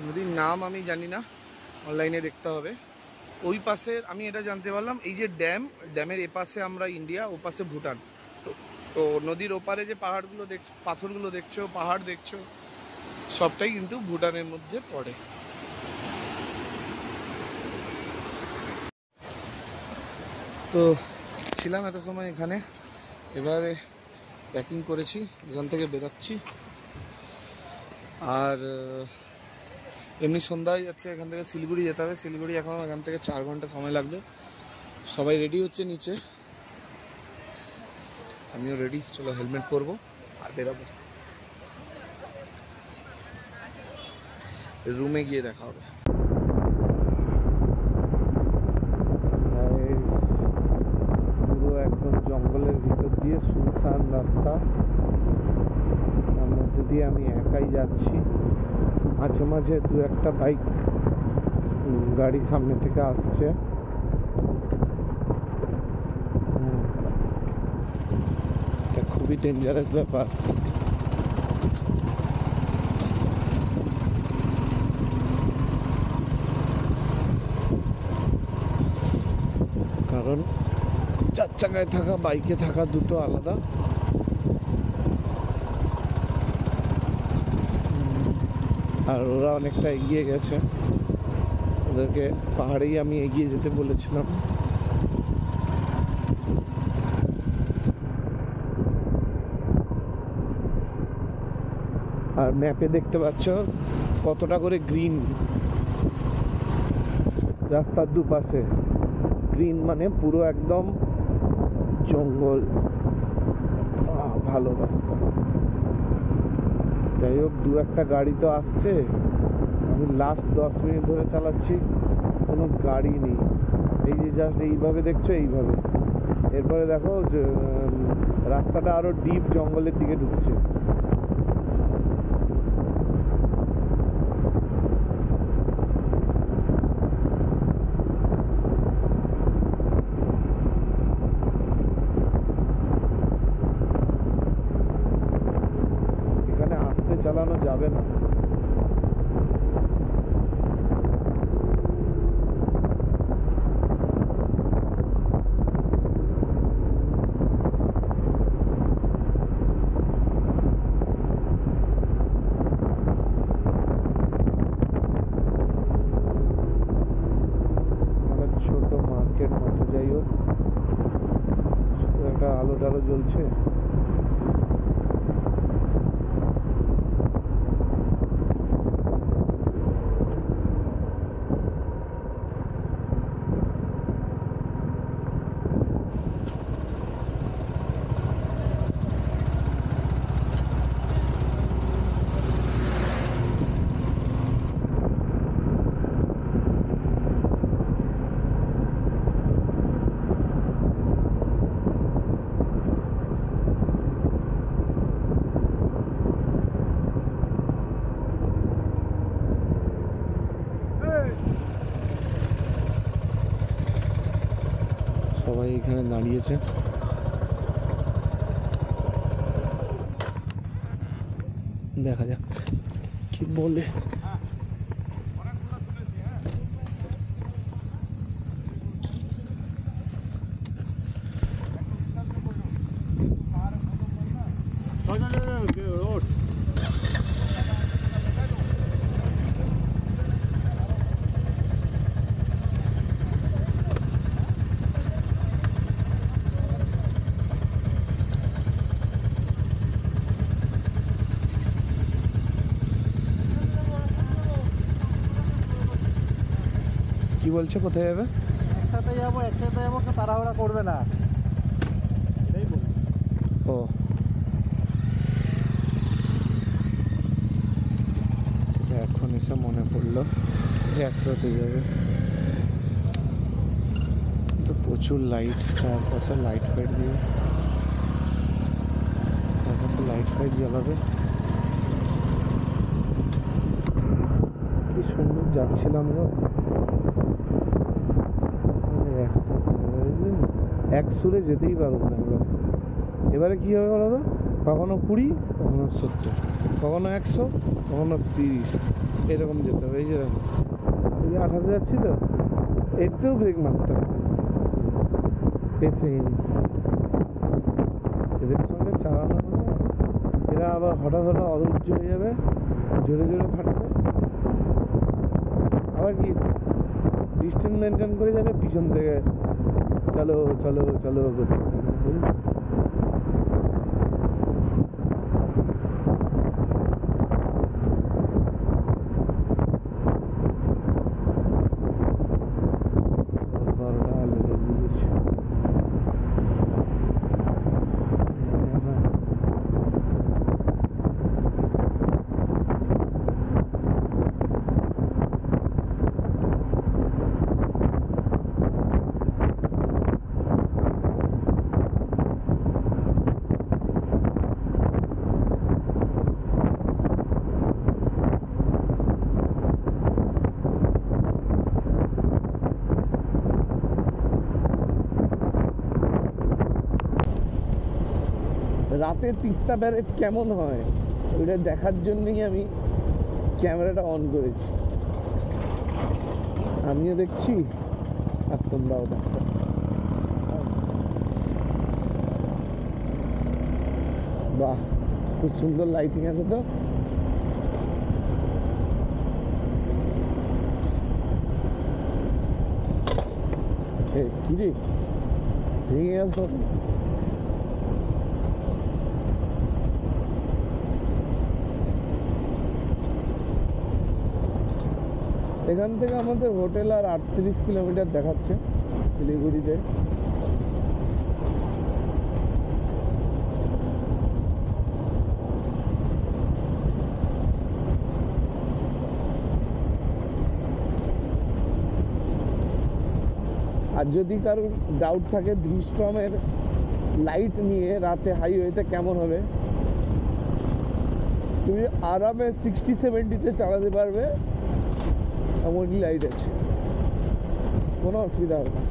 নদীর নাম আমি জানি না, অনলাইনে দেখতে হবে। ওই পাশের আমি এটা জানতে পারলাম, এই যে ড্যামের এপাশে আমরা ইন্ডিয়া, ও পাশে ভুটান। তো নদীর ওপারে যে পাহাড়গুলো দেখছো, পাথরগুলো দেখছো, পাহাড় দেখছো, সবটাই কিন্তু ভুটানের মধ্যে পড়ে। তো ছিলাম এত সময় এখানে, এবারে প্যাকিং করেছি, এখান থেকে বেরোচ্ছি। আর এমনি সন্ধ্যায় যাচ্ছে, এখান থেকে শিলিগুড়ি যেতে হবে। শিলিগুড়ি এখন এখান থেকে 4 ঘন্টা সময় লাগবে। সবাই রেডি হচ্ছে নিচে, আমিও রেডি। চলো হেলমেট পরবো আর বেরোবো। রুমে গিয়ে দেখা হবে। পুরো একদম জঙ্গলের ভিতর দিয়ে সুনসান রাস্তা, তার মধ্যে দিয়ে আমি একাই যাচ্ছি। মাঝে মাঝে 2-1টা বাইক গাড়ি সামনে থেকে আসছে। এটা খুবই ডেঞ্জারাস ব্যাপার। কারণ 4 চাকায় থাকা, বাইকে থাকা দুটো আলাদা। আর ওরা অনেকটা এগিয়ে গেছে, ওদেরকে পাহাড়েই আমি এগিয়ে যেতে বলেছিলাম। আর ম্যাপে দেখতে পাচ্ছ কতটা করে গ্রিন রাস্তার দুপাশে। গ্রিন মানে পুরো একদম জঙ্গল, ভালো রাস্তা। যাই হোক, 2-1টা গাড়ি তো আসছে। আমি লাস্ট 10 মিনিট ধরে চালাচ্ছি, কোনো গাড়ি নেই। এই যে জাস্ট এইভাবে দেখছো, এইভাবে। এরপরে দেখো যে রাস্তাটা আরো ডিপ জঙ্গলের দিকে ঢুকছে। এখানে আস্তে চালানো যাবে না। ছোট মার্কেট মতো, যাই হোক, শুধু একটা আলো টালো জ্বলছে। সবাই এখানে দাঁড়িয়েছে। দেখা যাক কি বলে। কি বলছে, কোথায় যাবে? একসাথে যাবো, কেউ তাড়াহুড়া করবে না। ও, এখন এসে মনে পড়লো যে একসাথে যাবে। তো প্রচুর লাইট, চারপাশে লাইট ফাইট দিয়ে, এখন তো লাইট ফাইট জ্বালাবে। কি সুন্দর যাচ্ছিলাম গো, এক সুরে যেতেই পারব না। এবারে কী হবে বলো তো, কখনো 20, কখনো 70, কখনো 100, কখনো 30। এরকম যেতে হবে। এই যে দেখো, এই যে 28 যাচ্ছি তো, একটু ব্রেক মারতে হবে। পেশেন্স, এদের সঙ্গে চালানো হলে এরা আবার হঠাৎ হঠাৎ অধৈর্য হয়ে যাবে, জোরে জোরে ফাটাবে, আবার কি ডিস্টেন্স মেনটেন করে যাবে, পিছন থেকে চলো চলো চলো করতে থাকবে, বুঝলি? বারোটা অলরেডি দিয়েছি। রাতে তিস্তা ব্যারেজ কেমন হয় ওইটা দেখার জন্যই আমি ক্যামেরাটা অন করেছি। আমিও দেখছি আর তোমরাও দেখো। বাহ, খুব সুন্দর লাইটিং আছে তো। কি রে, ভেঙে গেল। এখান থেকে আমাদের হোটেল আর 38 কিলোমিটার দেখাচ্ছে শিলিগুড়িতে। আর যদি কারোর ডাউট থাকে ভিস্ট্রমের লাইট নিয়ে রাতে হাইওয়েতে কেমন হবে, তুমি আরামে 60-70-তে চালাতে পারবে, এমনই লাইট আছে, কোনো অসুবিধা হবে না।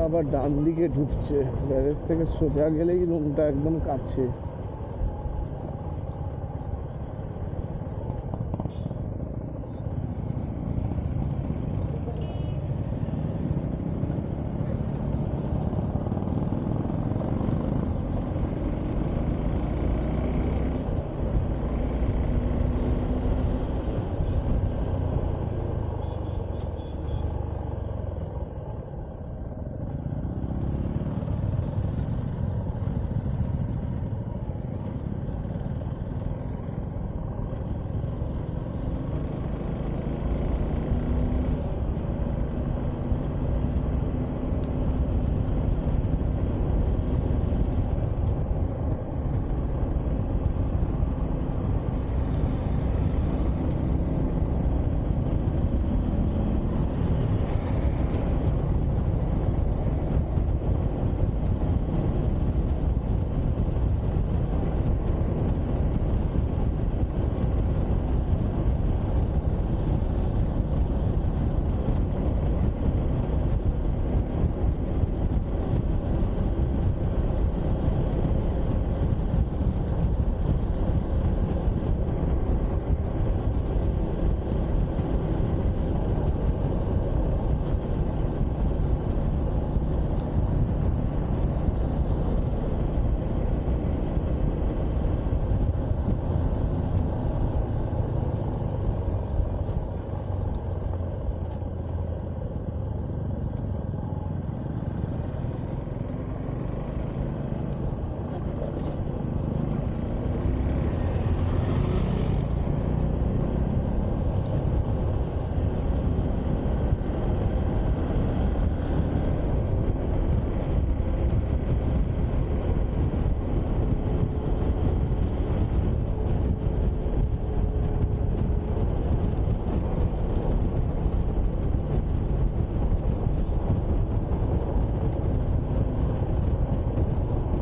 আবার ডান দিকে ঢুকছে, ব্যারেজ থেকে সোজা গেলেই রুমটা একদম কাছে।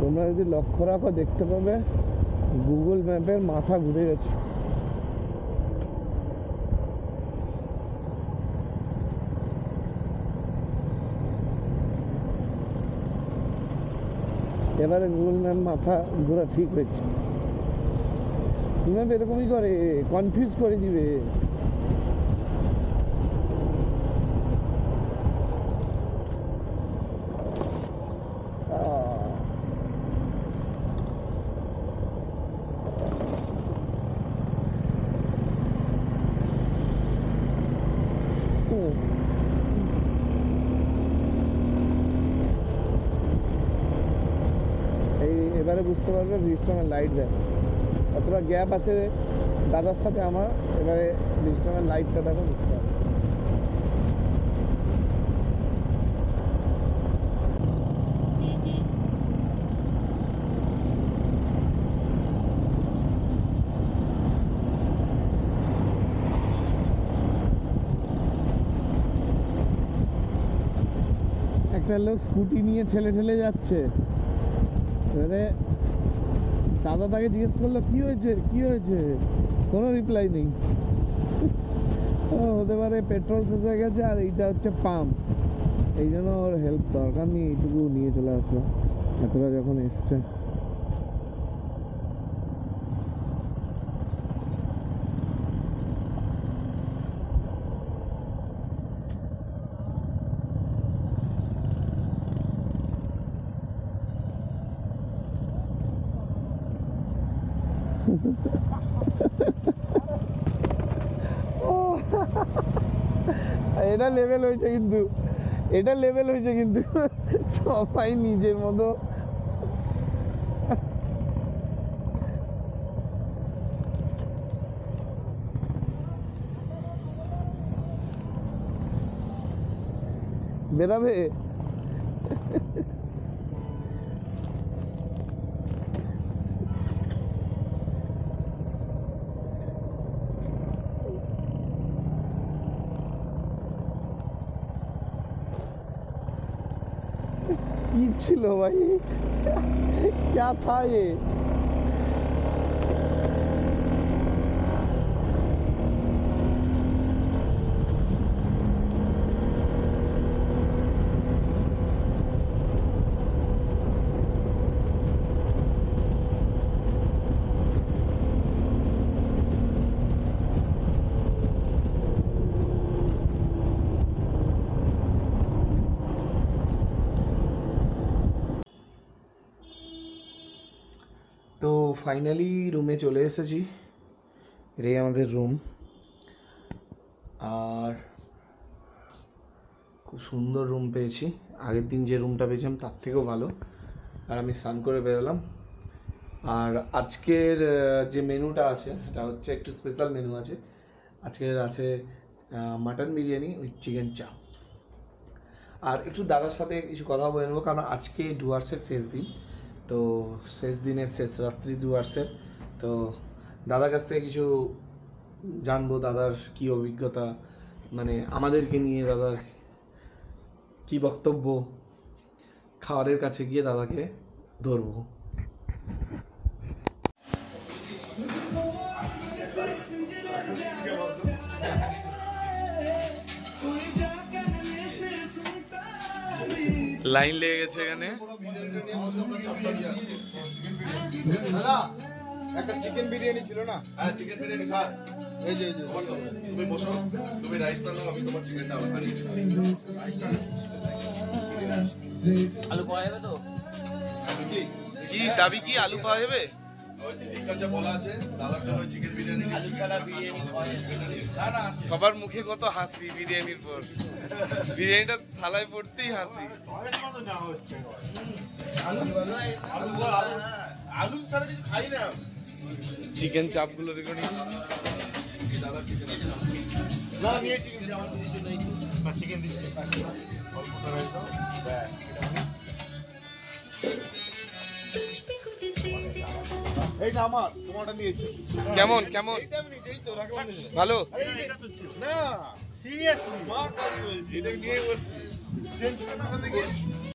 তোমরা যদি লক্ষ্য রাখো দেখতে পাবে গুগল ম্যাপের মাথা ঘুরে গেছে। এবারে গুগল ম্যাপ মাথা ঘোরা ঠিক হয়েছে। ম্যাপ এরকমই করে, কনফিউজ করে দিবে। এবারে বুঝতে পারবে ব্রিজস্টোনের লাইট দেয় কতটা গ্যাপ আছে দাদার সাথে আমার। এবারে ব্রিজস্টোনের লাইটটা দেখো, বুঝতে পারবে। একটা লোক স্কুটি নিয়ে ঠেলে ঠেলে যাচ্ছে। এবারে দাদা তাকে জিজ্ঞেস করলো কি হয়েছে কি হয়েছে, কোনো রিপ্লাই নেই। হতে পারে পেট্রোল শেষ হয়ে গেছে আর এইটা হচ্ছে পাম্প, এই জন্য ওর হেল্প দরকার নেই, এইটুকু নিয়ে চলে আসলো এতটা যখন এসছে। এটা লেভেল হয়েছে কিন্তু, এটা লেভেল হয়েছে কিন্তু সবাই নিজের মতো। বেরাবে কি ছিল ভাই, क्या था ये? তো ফাইনালি রুমে চলে এসেছি, এটাই আমাদের রুম। আর খুব সুন্দর রুম পেয়েছি, আগের দিন যে রুমটা পেয়েছিলাম তার থেকেও ভালো। আর আমি স্নান করে বেরোলাম। আর আজকের যে মেনুটা আছে সেটা হচ্ছে একটু স্পেশাল মেনু আছে। আজকের আছে মাটন বিরিয়ানি উইথ চিকেন চাপ। আর একটু দাদার সাথে কিছু কথা বলে নেবো, কারণ আজকে ডুয়ার্সের শেষ দিন, তো শেষ দিনের শেষ রাত্রি ডুয়ার্সের। তো দাদার কাছ থেকে কিছু জানবো, দাদার কি অভিজ্ঞতা, মানে আমাদেরকে নিয়ে দাদার কি বক্তব্য, খাবারের কাছে গিয়ে দাদাকে ধরবো। লাইন লেগে গেছে এখানে। একটা চিকেন বিরিয়ানি ছিল না? হ্যাঁ, চিকেন বিরিয়ানি খা। এই যে তুমি বসো, তুমি রাইসটা নাও, আমি তোমার চিকেনটা বানিয়ে দিই। আলু পাওয়া যাবে তো? কি দাবি, কি আলু পাওয়া যাবে? ওই দিদির কাছে বলা আছে দাদার জন্য চিকেন বিরিয়ানি, আলু ছাড়া বিরিয়ানি পাওয়া যাবে না? না, সবার মুখে কত হাসি বিরিয়ানির পর, বিরিয়ানিটা থালায় পড়তেই হাসি। আলু ছাড়া কিছু খাই না। চিকেন চাপগুলো দেখুন, দাদার চিকেন না, নিয়েছি চিকেন দিচ্ছি। এইটা আমার, তোমারটা নিয়েছি। কেমন কেমন? এইটা আমি নিজেই তো রাখলাম। ভালো? না, সিরিয়াসলি মা কাজ বলছি, এটা নিয়ে বসছি। টেনশন না করলে কি?